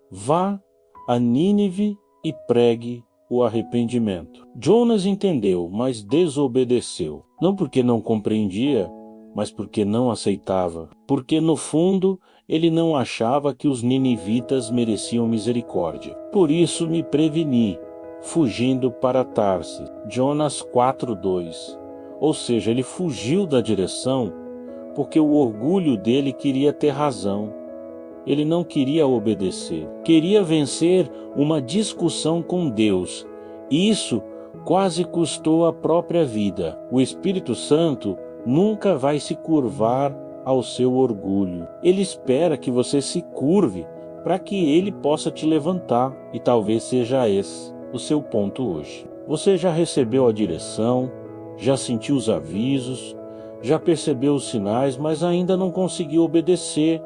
Vá a Nínive e pregue o arrependimento. Jonas entendeu, mas desobedeceu. Não porque não compreendia, mas porque não aceitava. Porque no fundo ele não achava que os ninivitas mereciam misericórdia. Por isso me preveni, fugindo para Tarsis. Jonas 4:2. Ou seja, ele fugiu da direção porque o orgulho dele queria ter razão. Ele não queria obedecer. Queria vencer uma discussão com Deus. Isso quase custou a própria vida. O Espírito Santo nunca vai se curvar ao seu orgulho. Ele espera que você se curve para que ele possa te levantar. E talvez seja esse o seu ponto hoje. Você já recebeu a direção, já sentiu os avisos, já percebeu os sinais, mas ainda não conseguiu obedecer.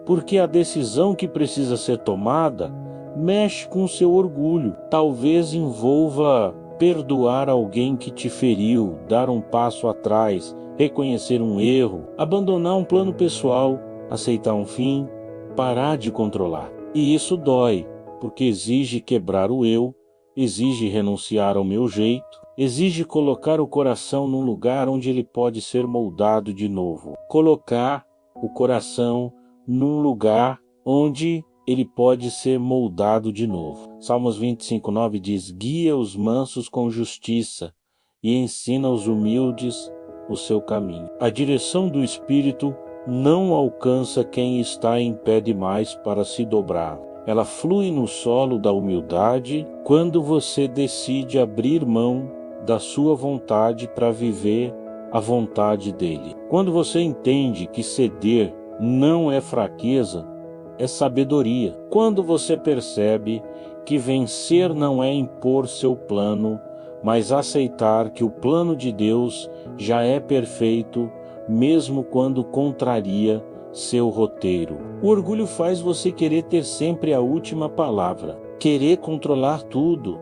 porque a decisão que precisa ser tomada mexe com o seu orgulho. Talvez envolva perdoar alguém que te feriu, dar um passo atrás, reconhecer um erro, abandonar um plano pessoal, aceitar um fim, parar de controlar. E isso dói, porque exige quebrar o eu, exige renunciar ao meu jeito, exige colocar o coração num lugar onde ele pode ser moldado de novo. Colocar o coração num lugar onde ele pode ser moldado de novo. Salmos 25:9 diz: guia os mansos com justiça e ensina os humildes o seu caminho. A direção do Espírito não alcança quem está em pé demais para se dobrar. Ela flui no solo da humildade quando você decide abrir mão da sua vontade para viver a vontade dele. Quando você entende que ceder não é fraqueza, é sabedoria. Quando você percebe que vencer não é impor seu plano, mas aceitar que o plano de Deus já é perfeito, mesmo quando contraria seu roteiro. O orgulho faz você querer ter sempre a última palavra, querer controlar tudo,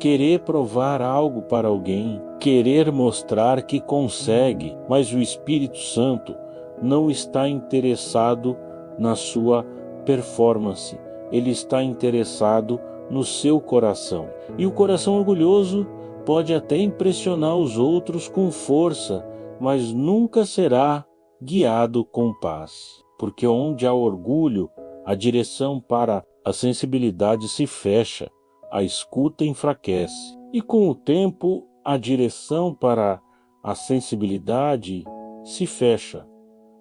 querer provar algo para alguém, querer mostrar que consegue, mas o Espírito Santo não está interessado na sua performance, ele está interessado no seu coração. E o coração orgulhoso pode até impressionar os outros com força, mas nunca será guiado com paz. Porque onde há orgulho, a direção para a sensibilidade se fecha, a escuta enfraquece. E com o tempo, a direção para a sensibilidade se fecha,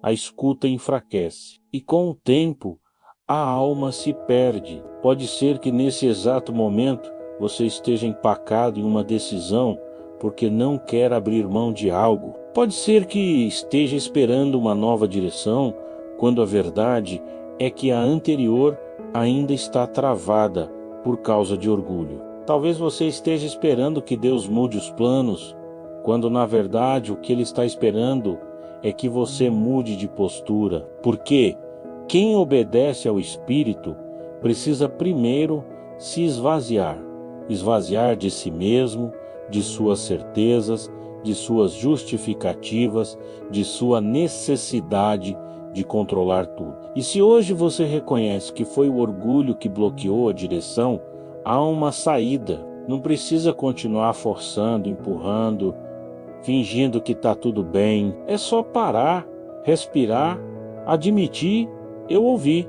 a escuta enfraquece. E com o tempo, a alma se perde. Pode ser que nesse exato momento você esteja empacado em uma decisão porque não quer abrir mão de algo. Pode ser que esteja esperando uma nova direção, quando a verdade é que a anterior ainda está travada por causa de orgulho. Talvez você esteja esperando que Deus mude os planos, quando na verdade o que Ele está esperando é que você mude de postura. Porque quem obedece ao Espírito precisa primeiro se esvaziar de si mesmo, de suas certezas, de suas justificativas, de sua necessidade de controlar tudo. E se hoje você reconhece que foi o orgulho que bloqueou a direção, há uma saída. Não precisa continuar forçando, empurrando, fingindo que está tudo bem. É só parar, respirar, admitir: eu ouvi,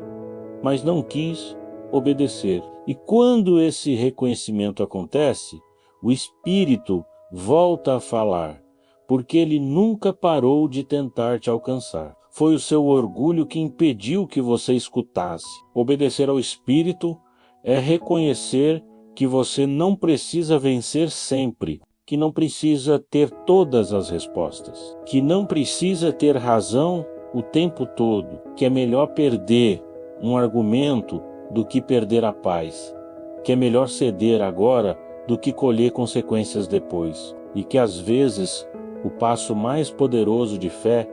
mas não quis obedecer. E quando esse reconhecimento acontece, o Espírito volta a falar, porque ele nunca parou de tentar te alcançar. Foi o seu orgulho que impediu que você escutasse. Obedecer ao Espírito é reconhecer que você não precisa vencer sempre, que não precisa ter todas as respostas, que não precisa ter razão o tempo todo, que é melhor perder um argumento do que perder a paz, que é melhor ceder agora do que colher consequências depois, e que às vezes o passo mais poderoso de fé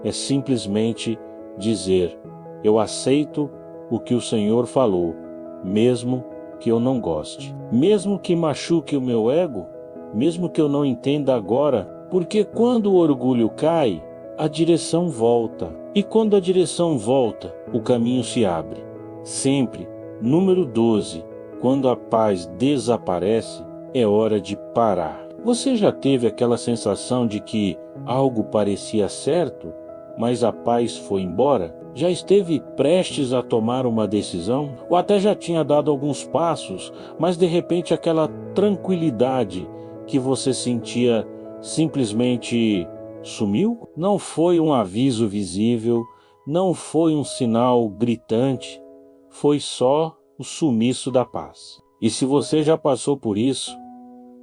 é simplesmente dizer: eu aceito o que o Senhor falou, mesmo que eu não goste, mesmo que machuque o meu ego, mesmo que eu não entenda agora, porque quando o orgulho cai, a direção volta, e quando a direção volta, o caminho se abre. Sempre, número 12, quando a paz desaparece, é hora de parar. Você já teve aquela sensação de que algo parecia certo, mas a paz foi embora? Já esteve prestes a tomar uma decisão? Ou até já tinha dado alguns passos, mas de repente aquela tranquilidade que você sentia simplesmente sumiu? Não foi um aviso visível, não foi um sinal gritante, foi só o sumiço da paz. E se você já passou por isso,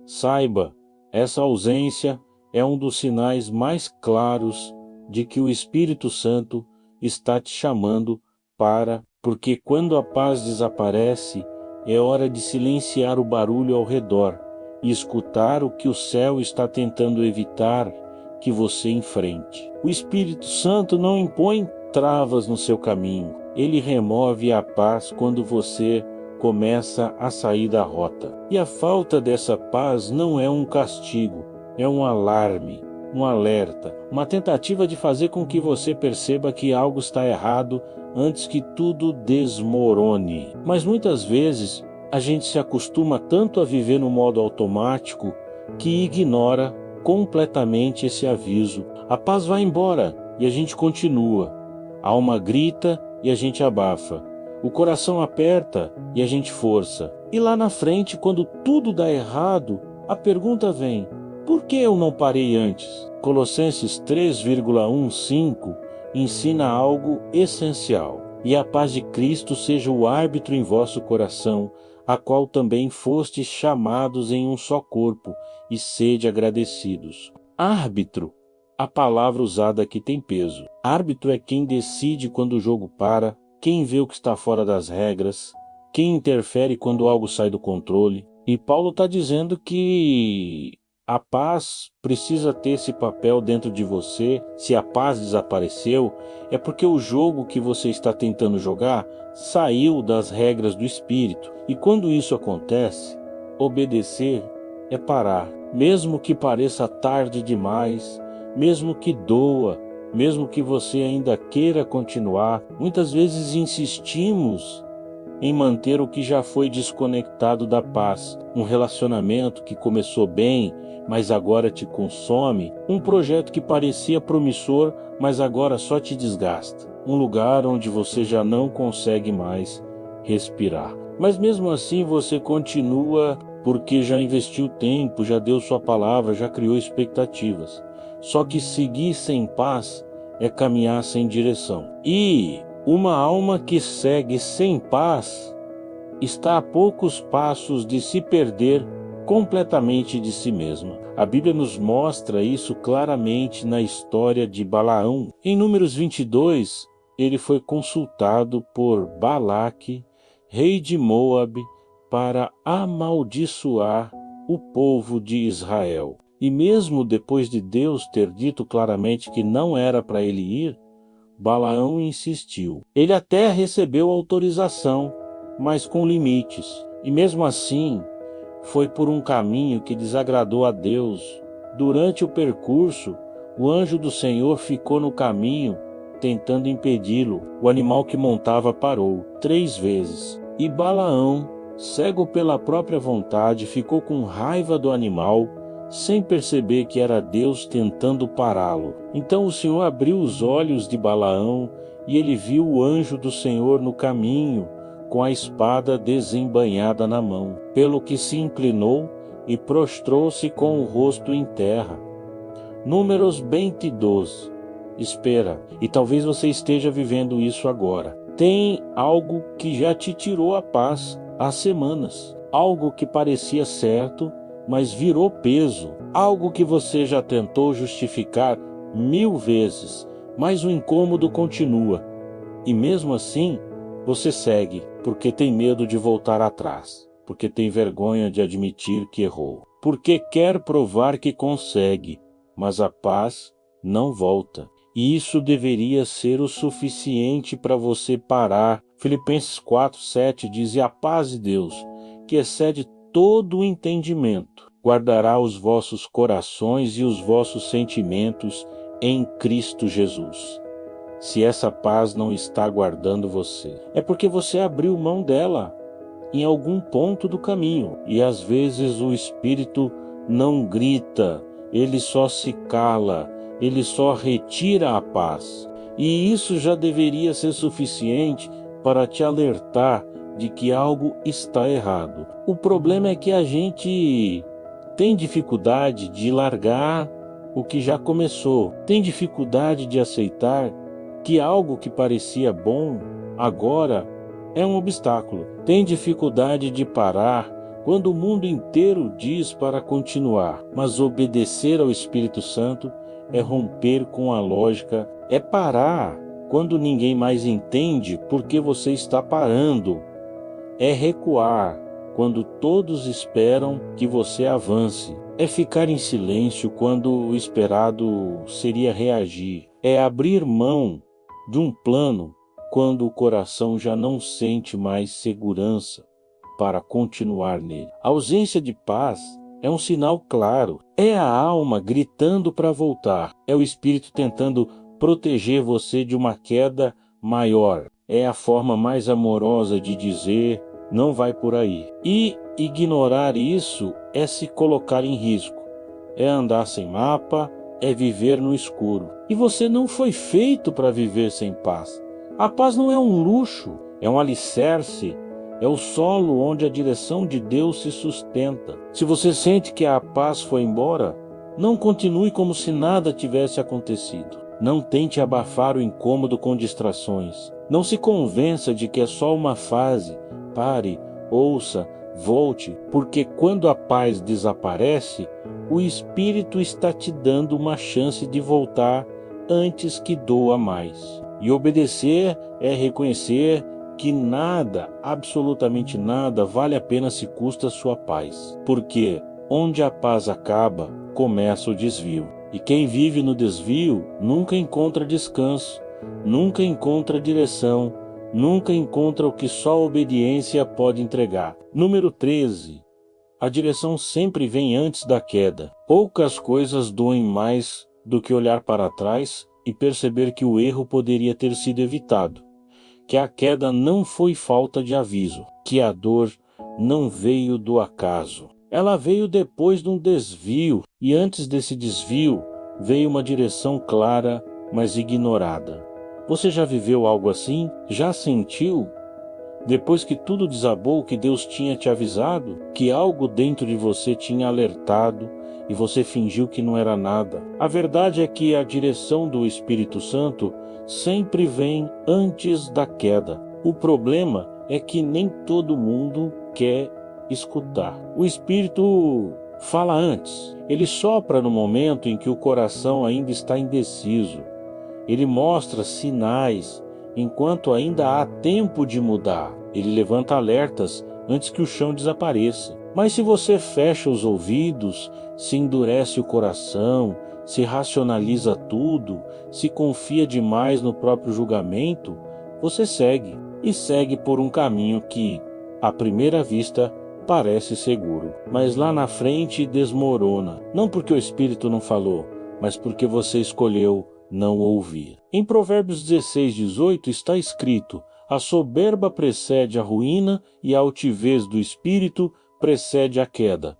saiba, essa ausência é um dos sinais mais claros de que o Espírito Santo está te chamando porque quando a paz desaparece, é hora de silenciar o barulho ao redor e escutar o que o céu está tentando evitar que você enfrente. O Espírito Santo não impõe travas no seu caminho. Ele remove a paz quando você começa a sair da rota. E a falta dessa paz não é um castigo, é um alarme, um alerta, uma tentativa de fazer com que você perceba que algo está errado antes que tudo desmorone. Mas muitas vezes a gente se acostuma tanto a viver no modo automático que ignora completamente esse aviso. A paz vai embora e a gente continua. A alma grita e a gente abafa. O coração aperta e a gente força. E lá na frente, quando tudo dá errado, a pergunta vem: por que eu não parei antes? Colossenses 3,15 ensina algo essencial. E a paz de Cristo seja o árbitro em vosso coração, a qual também fostes chamados em um só corpo, e sede agradecidos. Árbitro, a palavra usada aqui tem peso. Árbitro é quem decide quando o jogo para, quem vê o que está fora das regras, quem interfere quando algo sai do controle. E Paulo está dizendo que a paz precisa ter esse papel dentro de você. Se a paz desapareceu, é porque o jogo que você está tentando jogar saiu das regras do espírito. E quando isso acontece, obedecer é parar. Mesmo que pareça tarde demais, mesmo que doa, mesmo que você ainda queira continuar, muitas vezes insistimos em manter o que já foi desconectado da paz. Um relacionamento que começou bem, mas agora te consome. Um projeto que parecia promissor, mas agora só te desgasta. Um lugar onde você já não consegue mais respirar. Mas mesmo assim você continua porque já investiu tempo, já deu sua palavra, já criou expectativas. Só que seguir sem paz é caminhar sem direção. E uma alma que segue sem paz está a poucos passos de se perder completamente de si mesma. A Bíblia nos mostra isso claramente na história de Balaão. Em Números 22, ele foi consultado por Balaque, rei de Moabe, para amaldiçoar o povo de Israel. E mesmo depois de Deus ter dito claramente que não era para ele ir, Balaão insistiu. Ele até recebeu autorização, mas com limites. E mesmo assim, foi por um caminho que desagradou a Deus. Durante o percurso, o anjo do Senhor ficou no caminho, tentando impedi-lo. O animal que montava parou 3 vezes. E Balaão, cego pela própria vontade, ficou com raiva do animal, sem perceber que era Deus tentando pará-lo. Então o Senhor abriu os olhos de Balaão e ele viu o anjo do Senhor no caminho, com a espada desembainhada na mão, pelo que se inclinou e prostrou-se com o rosto em terra. Números 22. Espera, e talvez você esteja vivendo isso agora. Tem algo que já te tirou a paz há semanas. Algo que parecia certo, mas virou peso. Algo que você já tentou justificar 1000 vezes, mas o incômodo continua. E mesmo assim, você segue, porque tem medo de voltar atrás, porque tem vergonha de admitir que errou, porque quer provar que consegue, mas a paz não volta. E isso deveria ser o suficiente para você parar. Filipenses 4:7 diz: e a paz de Deus, que excede todo o entendimento, guardará os vossos corações e os vossos sentimentos em Cristo Jesus. Se essa paz não está guardando você, é porque você abriu mão dela em algum ponto do caminho. E às vezes o Espírito não grita, ele só se cala, ele só retira a paz. E isso já deveria ser suficiente para te alertar de que algo está errado. O problema é que a gente tem dificuldade de largar o que já começou, tem dificuldade de aceitar que algo que parecia bom agora é um obstáculo. Tem dificuldade de parar quando o mundo inteiro diz para continuar. Mas obedecer ao Espírito Santo é romper com a lógica, é parar quando ninguém mais entende por que você está parando. É recuar quando todos esperam que você avance. É ficar em silêncio quando o esperado seria reagir. É abrir mão de um plano quando o coração já não sente mais segurança para continuar nele. A ausência de paz é um sinal claro. É a alma gritando para voltar. É o espírito tentando proteger você de uma queda maior. É a forma mais amorosa de dizer: não vai por aí. E ignorar isso é se colocar em risco. É andar sem mapa, é viver no escuro. E você não foi feito para viver sem paz. A paz não é um luxo, é um alicerce, é o solo onde a direção de Deus se sustenta. Se você sente que a paz foi embora, não continue como se nada tivesse acontecido. Não tente abafar o incômodo com distrações. Não se convença de que é só uma fase. Pare, ouça, volte, porque quando a paz desaparece, o Espírito está te dando uma chance de voltar antes que doa mais. E obedecer é reconhecer que nada, absolutamente nada, vale a pena se custa a sua paz. Porque onde a paz acaba, começa o desvio. E quem vive no desvio nunca encontra descanso, nunca encontra direção, nunca encontra o que só a obediência pode entregar. Número 13. A direção sempre vem antes da queda. Poucas coisas doem mais do que olhar para trás e perceber que o erro poderia ter sido evitado, que a queda não foi falta de aviso, que a dor não veio do acaso. Ela veio depois de um desvio, e antes desse desvio veio uma direção clara, mas ignorada. Você já viveu algo assim? Já sentiu? Depois que tudo desabou, que Deus tinha te avisado, que algo dentro de você tinha alertado e você fingiu que não era nada. A verdade é que a direção do Espírito Santo sempre vem antes da queda. O problema é que nem todo mundo quer escutar. O Espírito fala antes. Ele sopra no momento em que o coração ainda está indeciso. Ele mostra sinais enquanto ainda há tempo de mudar. Ele levanta alertas antes que o chão desapareça. Mas se você fecha os ouvidos, se endurece o coração, se racionaliza tudo, se confia demais no próprio julgamento, você segue. E segue por um caminho que, à primeira vista, parece seguro. Mas lá na frente desmorona. Não porque o Espírito não falou, mas porque você escolheu não ouvir. Em Provérbios 16:18 está escrito: a soberba precede a ruína e a altivez do espírito precede a queda.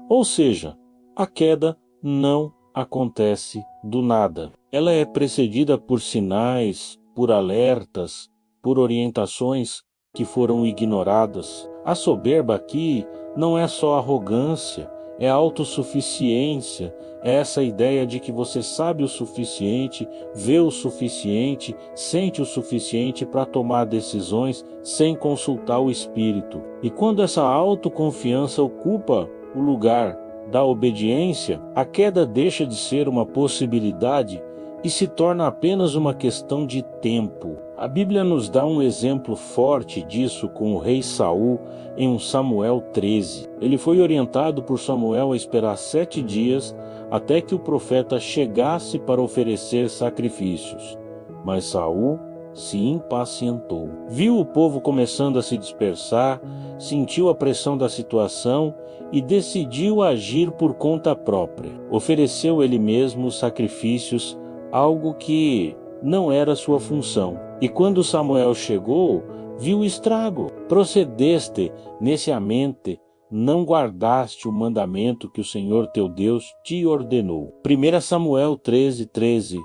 Ou seja, a queda não acontece do nada. Ela é precedida por sinais, por alertas, por orientações que foram ignoradas. A soberba aqui não é só arrogância, é autossuficiência, é essa ideia de que você sabe o suficiente, vê o suficiente, sente o suficiente para tomar decisões sem consultar o Espírito. E quando essa autoconfiança ocupa o lugar da obediência, a queda deixa de ser uma possibilidade e se torna apenas uma questão de tempo. A Bíblia nos dá um exemplo forte disso com o rei Saul em 1 Samuel 13. Ele foi orientado por Samuel a esperar 7 dias até que o profeta chegasse para oferecer sacrifícios. Mas Saul se impacientou. Viu o povo começando a se dispersar, sentiu a pressão da situação e decidiu agir por conta própria. Ofereceu ele mesmo sacrifícios, algo que não era sua função. E quando Samuel chegou, viu o estrago. Procedeste neciamente, não guardaste o mandamento que o Senhor teu Deus te ordenou. 1 Samuel 13:13.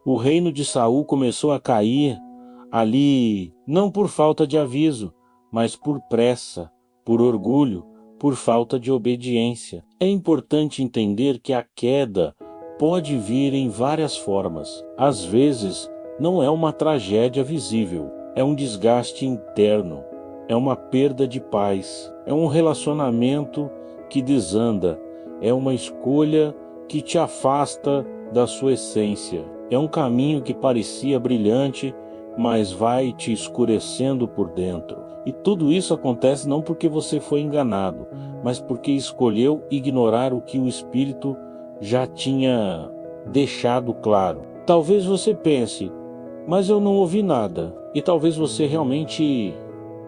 O reino de Saul começou a cair ali, não por falta de aviso, mas por pressa, por orgulho, por falta de obediência. É importante entender que a queda pode vir em várias formas. Às vezes, não é uma tragédia visível, é um desgaste interno, é uma perda de paz, é um relacionamento que desanda, é uma escolha que te afasta da sua essência, é um caminho que parecia brilhante, mas vai te escurecendo por dentro. E tudo isso acontece não porque você foi enganado, mas porque escolheu ignorar o que o Espírito já tinha deixado claro. Talvez você pense: mas eu não ouvi nada. E talvez você realmente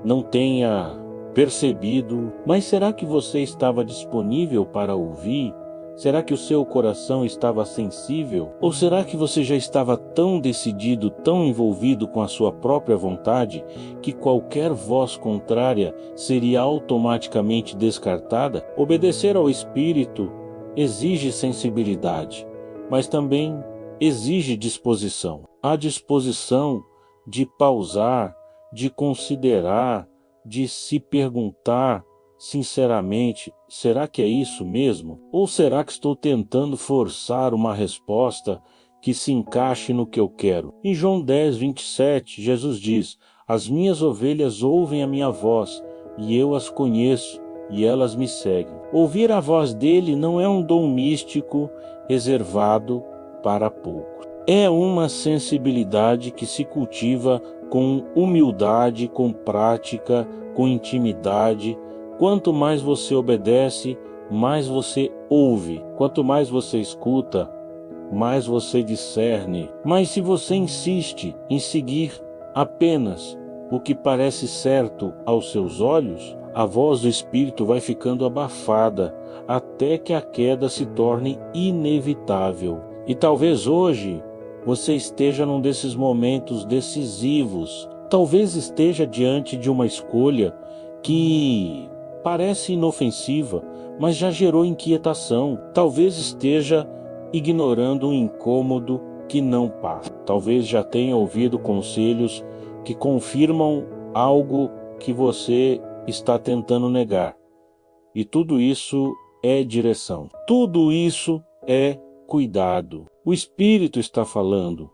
não tenha percebido, mas será que você estava disponível para ouvir? Será que o seu coração estava sensível? Ou será que você já estava tão decidido, tão envolvido com a sua própria vontade, que qualquer voz contrária seria automaticamente descartada? Obedecer ao Espírito exige sensibilidade, mas também exige disposição. A disposição de pausar, de considerar, de se perguntar sinceramente: será que é isso mesmo? Ou será que estou tentando forçar uma resposta que se encaixe no que eu quero? Em João 10, 27, Jesus diz: as minhas ovelhas ouvem a minha voz, e eu as conheço, e elas me seguem. Ouvir a voz dele não é um dom místico reservado para poucos. É uma sensibilidade que se cultiva com humildade, com prática, com intimidade. Quanto mais você obedece, mais você ouve. Quanto mais você escuta, mais você discerne. Mas se você insiste em seguir apenas o que parece certo aos seus olhos, a voz do Espírito vai ficando abafada até que a queda se torne inevitável. E talvez hoje você esteja num desses momentos decisivos. Talvez esteja diante de uma escolha que parece inofensiva, mas já gerou inquietação. Talvez esteja ignorando um incômodo que não passa. Talvez já tenha ouvido conselhos que confirmam algo que você está tentando negar. E tudo isso é direção. Tudo isso é cuidado. O Espírito está falando.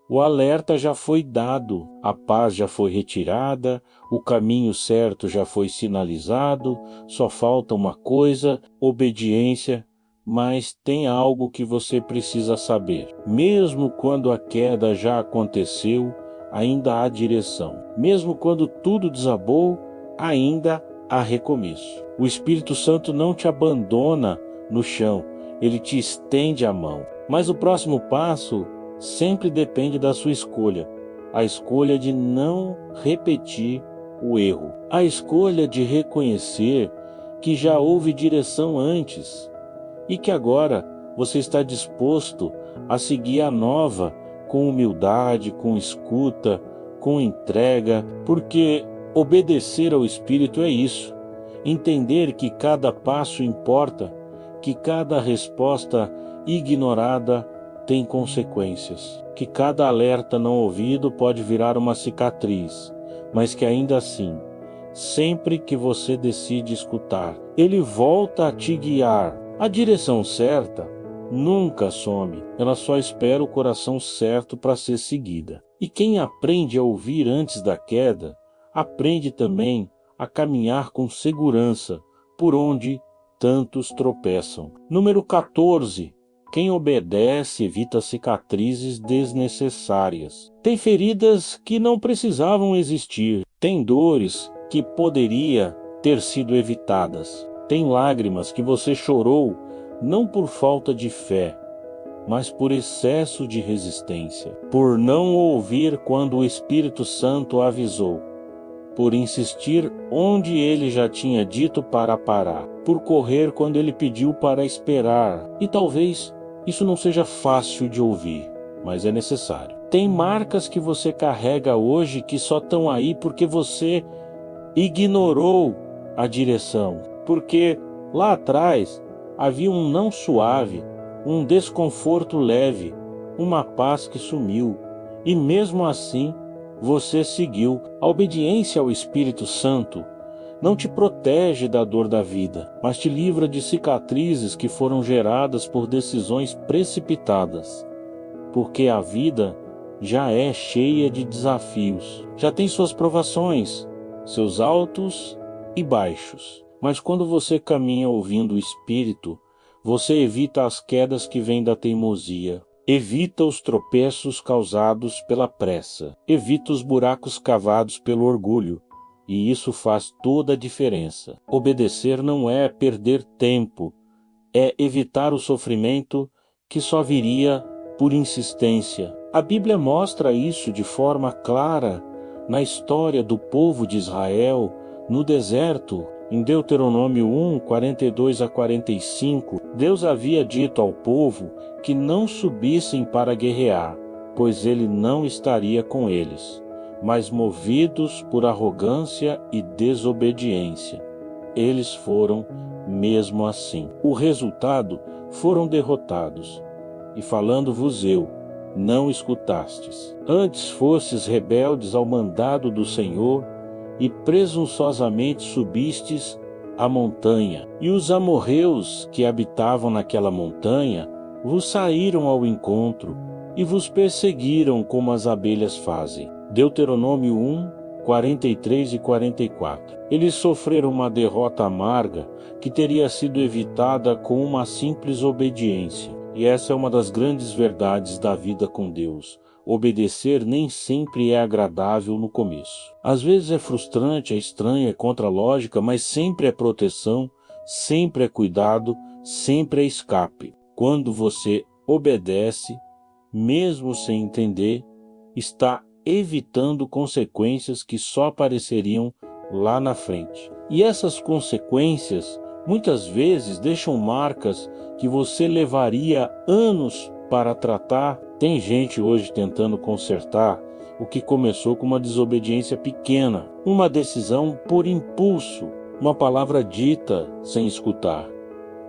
O alerta já foi dado, a paz já foi retirada, o caminho certo já foi sinalizado, só falta uma coisa: obediência. Mas tem algo que você precisa saber. Mesmo quando a queda já aconteceu, ainda há direção. Mesmo quando tudo desabou, ainda há recomeço. O Espírito Santo não te abandona no chão, ele te estende a mão. Mas o próximo passo sempre depende da sua escolha. A escolha de não repetir o erro. A escolha de reconhecer que já houve direção antes e que agora você está disposto a seguir a nova com humildade, com escuta, com entrega, porque obedecer ao Espírito é isso. Entender que cada passo importa, que cada resposta ignorada tem consequências, que cada alerta não ouvido pode virar uma cicatriz, mas que ainda assim, sempre que você decide escutar, ele volta a te guiar. A direção certa nunca some, ela só espera o coração certo para ser seguida. E quem aprende a ouvir antes da queda, aprende também a caminhar com segurança por onde tantos tropeçam. Número 14. Quem obedece evita cicatrizes desnecessárias. Tem feridas que não precisavam existir. Tem dores que poderia ter sido evitadas. Tem lágrimas que você chorou não por falta de fé, mas por excesso de resistência, por não ouvir quando o Espírito Santo avisou, por insistir onde ele já tinha dito para parar, por correr quando ele pediu para esperar. E talvez isso não seja fácil de ouvir, mas é necessário. Tem marcas que você carrega hoje que só estão aí porque você ignorou a direção, porque lá atrás havia um não suave, um desconforto leve, uma paz que sumiu, e mesmo assim você seguiu. A obediência ao Espírito Santo não te protege da dor da vida, mas te livra de cicatrizes que foram geradas por decisões precipitadas, porque a vida já é cheia de desafios, já tem suas provações, seus altos e baixos. Mas quando você caminha ouvindo o Espírito, você evita as quedas que vêm da teimosia, evita os tropeços causados pela pressa, evita os buracos cavados pelo orgulho, e isso faz toda a diferença. Obedecer não é perder tempo, é evitar o sofrimento que só viria por insistência. A Bíblia mostra isso de forma clara na história do povo de Israel no deserto. Em Deuteronômio 1, 42 a 45, Deus havia dito ao povo que não subissem para guerrear, pois ele não estaria com eles, mas movidos por arrogância e desobediência, eles foram mesmo assim. O resultado, foram derrotados. E falando-vos eu, não escutastes. Antes fostes rebeldes ao mandado do Senhor, e presunçosamente subistes a montanha. E os amorreus que habitavam naquela montanha vos saíram ao encontro e vos perseguiram como as abelhas fazem. Deuteronômio 1, 43 e 44. Eles sofreram uma derrota amarga que teria sido evitada com uma simples obediência. E essa é uma das grandes verdades da vida com Deus. Obedecer nem sempre é agradável no começo. Às vezes é frustrante, é estranho, é contra a lógica, mas sempre é proteção, sempre é cuidado, sempre é escape. Quando você obedece, mesmo sem entender, está evitando consequências que só apareceriam lá na frente. E essas consequências, muitas vezes, deixam marcas que você levaria anos para tratar. Tem gente hoje tentando consertar o que começou com uma desobediência pequena, uma decisão por impulso, uma palavra dita sem escutar,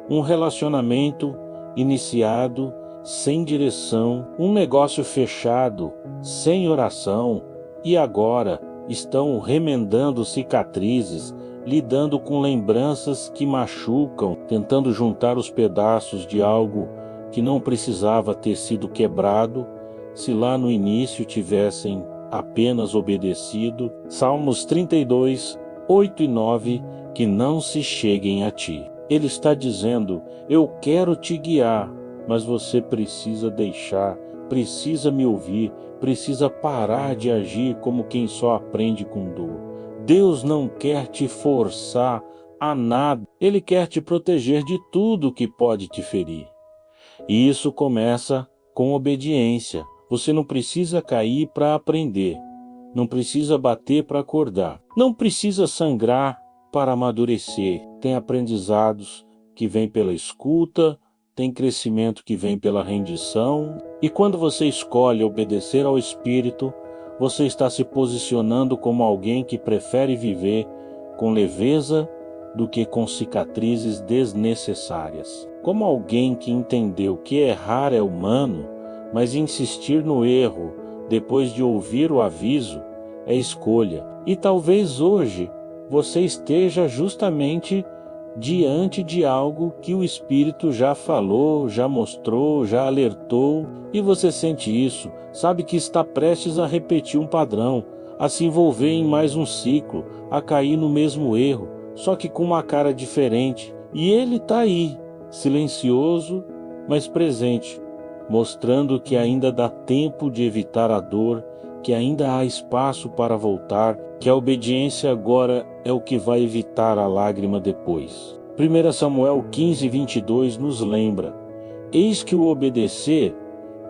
um relacionamento iniciado sem direção, um negócio fechado sem oração, e agora estão remendando cicatrizes, lidando com lembranças que machucam, tentando juntar os pedaços de algo que não precisava ter sido quebrado, se lá no início tivessem apenas obedecido. Salmos 32, 8 e 9, que não se cheguem a ti. Ele está dizendo, eu quero te guiar, mas você precisa deixar, precisa me ouvir, precisa parar de agir como quem só aprende com dor. Deus não quer te forçar a nada, Ele quer te proteger de tudo que pode te ferir. E isso começa com obediência. Você não precisa cair para aprender, não precisa bater para acordar, não precisa sangrar para amadurecer. Tem aprendizados que vêm pela escuta, tem crescimento que vem pela rendição. E quando você escolhe obedecer ao Espírito, você está se posicionando como alguém que prefere viver com leveza do que com cicatrizes desnecessárias. Como alguém que entendeu que errar é humano, mas insistir no erro depois de ouvir o aviso é escolha. E talvez hoje você esteja justamente diante de algo que o Espírito já falou, já mostrou, já alertou, e você sente isso, sabe que está prestes a repetir um padrão, a se envolver em mais um ciclo, a cair no mesmo erro, só que com uma cara diferente. E ele está aí, silencioso, mas presente, mostrando que ainda dá tempo de evitar a dor, que ainda há espaço para voltar, que a obediência agora é o que vai evitar a lágrima depois. 1 Samuel 15, 22 nos lembra, eis que o obedecer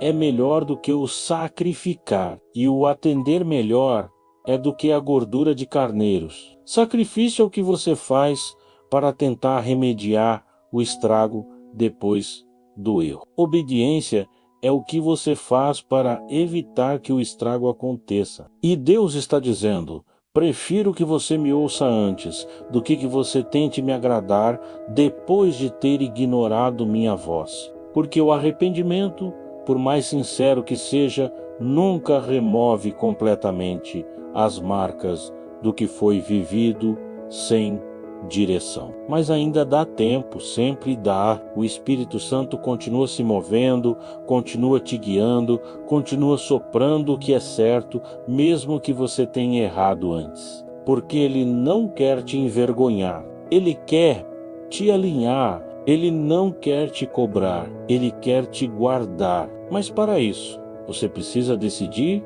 é melhor do que o sacrificar, e o atender melhor é do que a gordura de carneiros. Sacrifício é o que você faz para tentar remediar o estrago depois do erro. Obediência é o que você faz para evitar que o estrago aconteça. E Deus está dizendo, prefiro que você me ouça antes do que você tente me agradar depois de ter ignorado minha voz. Porque o arrependimento, por mais sincero que seja, nunca remove completamente as marcas do que foi vivido sem direção. Mas ainda dá tempo, sempre dá. O Espírito Santo continua se movendo, continua te guiando, continua soprando o que é certo, mesmo que você tenha errado antes. Porque Ele não quer te envergonhar, Ele quer te alinhar, Ele não quer te cobrar, Ele quer te guardar. Mas para isso, você precisa decidir,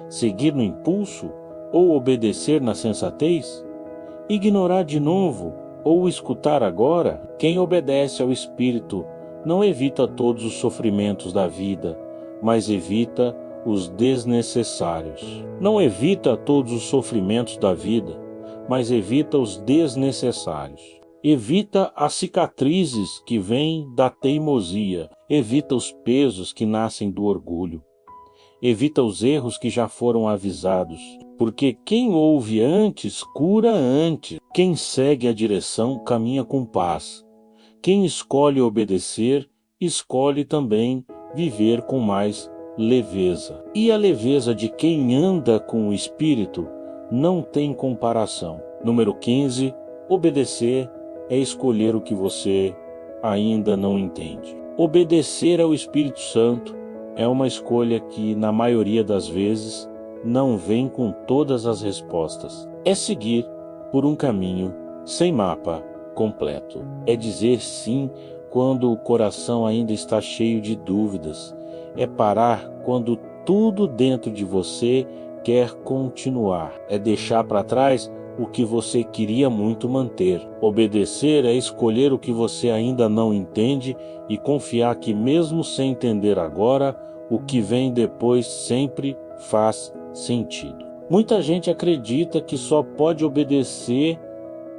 seguir no impulso ou obedecer na sensatez? Ignorar de novo ou escutar agora? Quem obedece ao Espírito não evita todos os sofrimentos da vida, mas evita os desnecessários. Não evita todos os sofrimentos da vida, mas evita os desnecessários. Evita as cicatrizes que vêm da teimosia. Evita os pesos que nascem do orgulho. Evita os erros que já foram avisados. Porque quem ouve antes, cura antes. Quem segue a direção, caminha com paz. Quem escolhe obedecer, escolhe também viver com mais leveza. E a leveza de quem anda com o Espírito não tem comparação. Número 15. Obedecer é escolher o que você ainda não entende. Obedecer ao Espírito Santo é uma escolha que, na maioria das vezes, não vem com todas as respostas. É seguir por um caminho sem mapa completo. É dizer sim quando o coração ainda está cheio de dúvidas. É parar quando tudo dentro de você quer continuar. É deixar para trás o que você queria muito manter. Obedecer é escolher o que você ainda não entende e confiar que, mesmo sem entender agora, o que vem depois sempre faz sentido. Muita gente acredita que só pode obedecer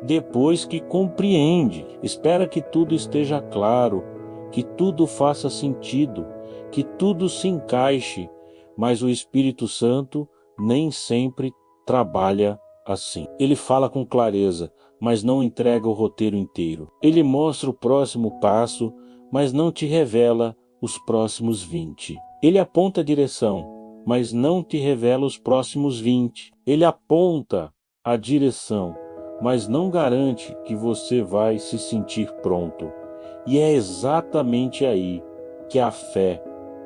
depois que compreende. Espera que tudo esteja claro, que tudo faça sentido, que tudo se encaixe, mas o Espírito Santo nem sempre trabalha assim. Ele fala com clareza, mas não entrega o roteiro inteiro. Ele mostra o próximo passo, mas não te revela os próximos 20. Ele aponta a direção, mas não te revela os próximos 20. Ele aponta a direção, mas não garante que você vai se sentir pronto. E é exatamente aí que a fé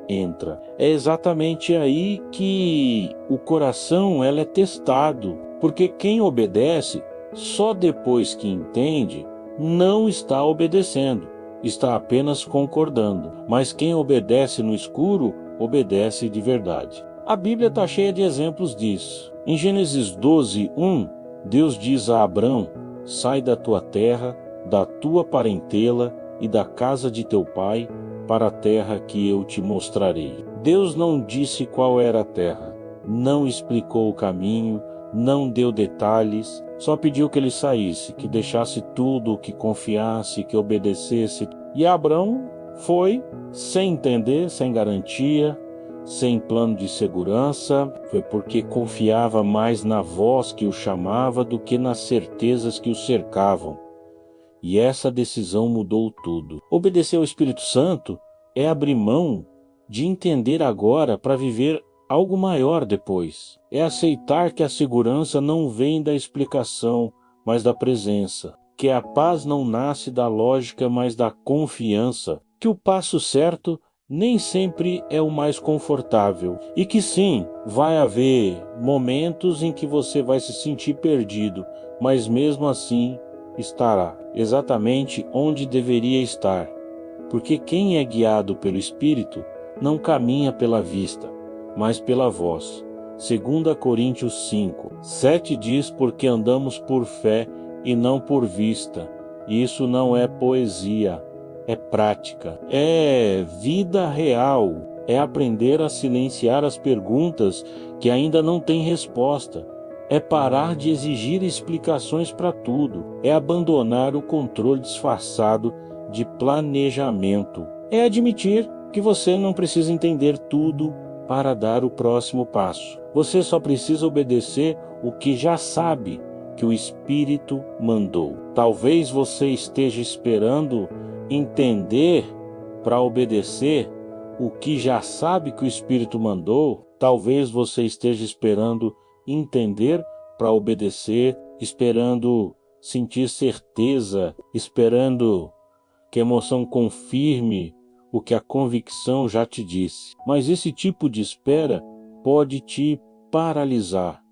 entra. É exatamente aí que o coração é testado, porque quem obedece, só depois que entende, não está obedecendo, está apenas concordando. Mas quem obedece no escuro, obedece de verdade. A Bíblia está cheia de exemplos disso. Em Gênesis 12:1, Deus diz a Abrão: sai da tua terra, da tua parentela e da casa de teu pai, para a terra que eu te mostrarei. Deus não disse qual era a terra, não explicou o caminho, não deu detalhes, só pediu que ele saísse, que deixasse tudo, que confiasse, que obedecesse. E Abrão foi, sem entender, sem garantia, sem plano de segurança. Foi porque confiava mais na voz que o chamava do que nas certezas que o cercavam. E essa decisão mudou tudo. Obedecer ao Espírito Santo é abrir mão de entender agora para viver algo maior depois. É aceitar que a segurança não vem da explicação, mas da presença. Que a paz não nasce da lógica, mas da confiança. Que o passo certo nem sempre é o mais confortável. E que sim, vai haver momentos em que você vai se sentir perdido, mas mesmo assim estará exatamente onde deveria estar. Porque quem é guiado pelo Espírito não caminha pela vista, mas pela voz. 2 Coríntios 5:7 diz: porque andamos por fé e não por vista. Isso não é poesia, é prática, é vida real, é aprender a silenciar as perguntas que ainda não têm resposta. É parar de exigir explicações para tudo, é abandonar o controle disfarçado de planejamento. É admitir que você não precisa entender tudo para dar o próximo passo. Você só precisa obedecer o que já sabe que o Espírito mandou. Talvez você esteja esperando entender para obedecer o que já sabe que o Espírito mandou. Talvez você esteja esperando entender para obedecer, esperando sentir certeza, esperando que a emoção confirme o que a convicção já te disse. Mas esse tipo de espera pode te paralisar,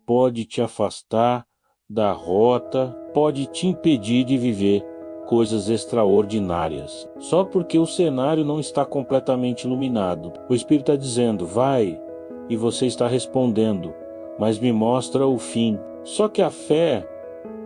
pode te afastar da rota, pode te impedir de viver coisas extraordinárias. Só porque o cenário não está completamente iluminado. O Espírito está dizendo, vai, e você está respondendo, mas me mostra o fim. Só que a fé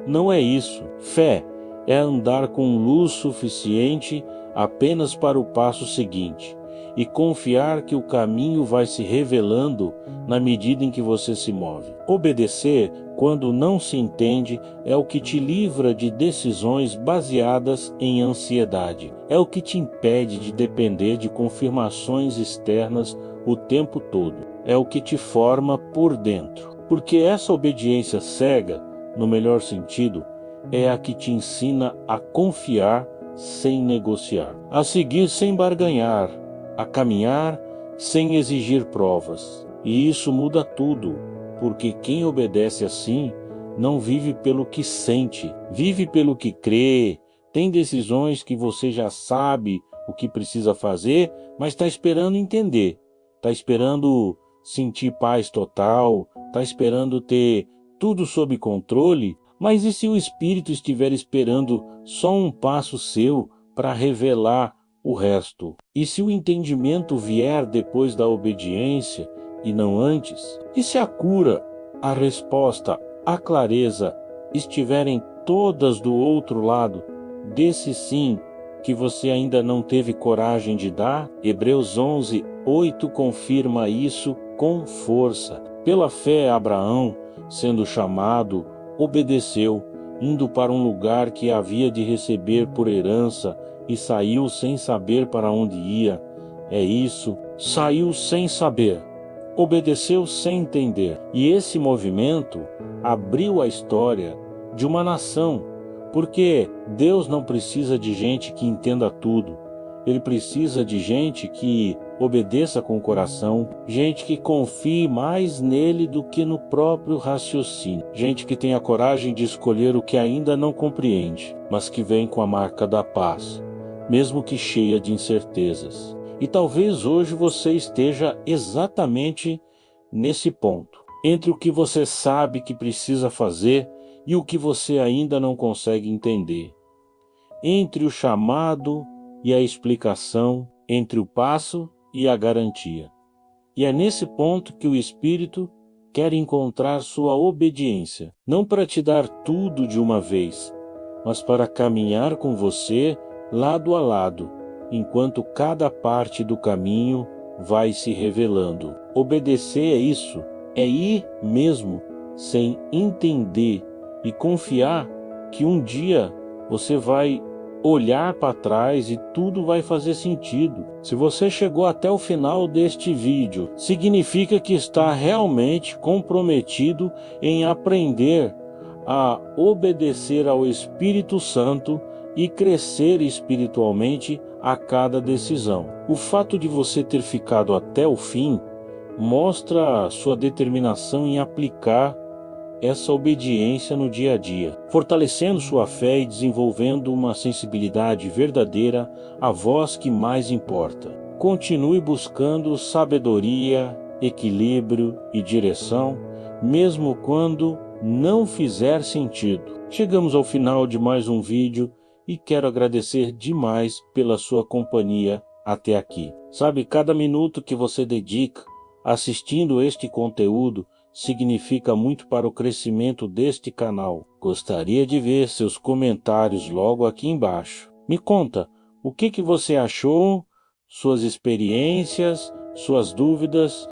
não é isso. Fé é andar com luz suficiente apenas para o passo seguinte. e confiar que o caminho vai se revelando na medida em que você se move. Obedecer, quando não se entende, é o que te livra de decisões baseadas em ansiedade. É o que te impede de depender de confirmações externas o tempo todo. É o que te forma por dentro. Porque essa obediência cega, no melhor sentido, é a que te ensina a confiar sem negociar, a seguir sem barganhar, a caminhar sem exigir provas. E isso muda tudo, porque quem obedece assim não vive pelo que sente, vive pelo que crê, tem decisões que você já sabe o que precisa fazer, mas está esperando entender, está esperando sentir paz total, está esperando ter tudo sob controle. Mas e se o Espírito estiver esperando só um passo seu para revelar o resto? E se o entendimento vier depois da obediência e não antes? E se a cura, a resposta, a clareza estiverem todas do outro lado desse sim que você ainda não teve coragem de dar? Hebreus 11:8 confirma isso com força. Pela fé, Abraão, sendo chamado, obedeceu, indo para um lugar que havia de receber por herança, e saiu sem saber para onde ia. É isso, saiu sem saber, obedeceu sem entender. E esse movimento abriu a história de uma nação, porque Deus não precisa de gente que entenda tudo. Ele precisa de gente que obedeça com o coração, gente que confie mais nele do que no próprio raciocínio, gente que tenha coragem de escolher o que ainda não compreende, mas que vem com a marca da paz, mesmo que cheia de incertezas. E talvez hoje você esteja exatamente nesse ponto, entre o que você sabe que precisa fazer e o que você ainda não consegue entender, entre o chamado e a explicação, entre o passo e a garantia. E é nesse ponto que o Espírito quer encontrar sua obediência, não para te dar tudo de uma vez, mas para caminhar com você lado a lado, enquanto cada parte do caminho vai se revelando. Obedecer é isso, é ir mesmo sem entender e confiar que um dia você vai olhar para trás e tudo vai fazer sentido. Se você chegou até o final deste vídeo, significa que está realmente comprometido em aprender a obedecer ao Espírito Santo e crescer espiritualmente a cada decisão. O fato de você ter ficado até o fim mostra sua determinação em aplicar essa obediência no dia a dia, fortalecendo sua fé e desenvolvendo uma sensibilidade verdadeira à voz que mais importa. Continue buscando sabedoria, equilíbrio e direção, mesmo quando não fizer sentido. Chegamos ao final de mais um vídeo e quero agradecer demais pela sua companhia até aqui. Sabe, cada minuto que você dedica assistindo este conteúdo significa muito para o crescimento deste canal. Gostaria de ver seus comentários logo aqui embaixo. Me conta, o que você achou, suas experiências, suas dúvidas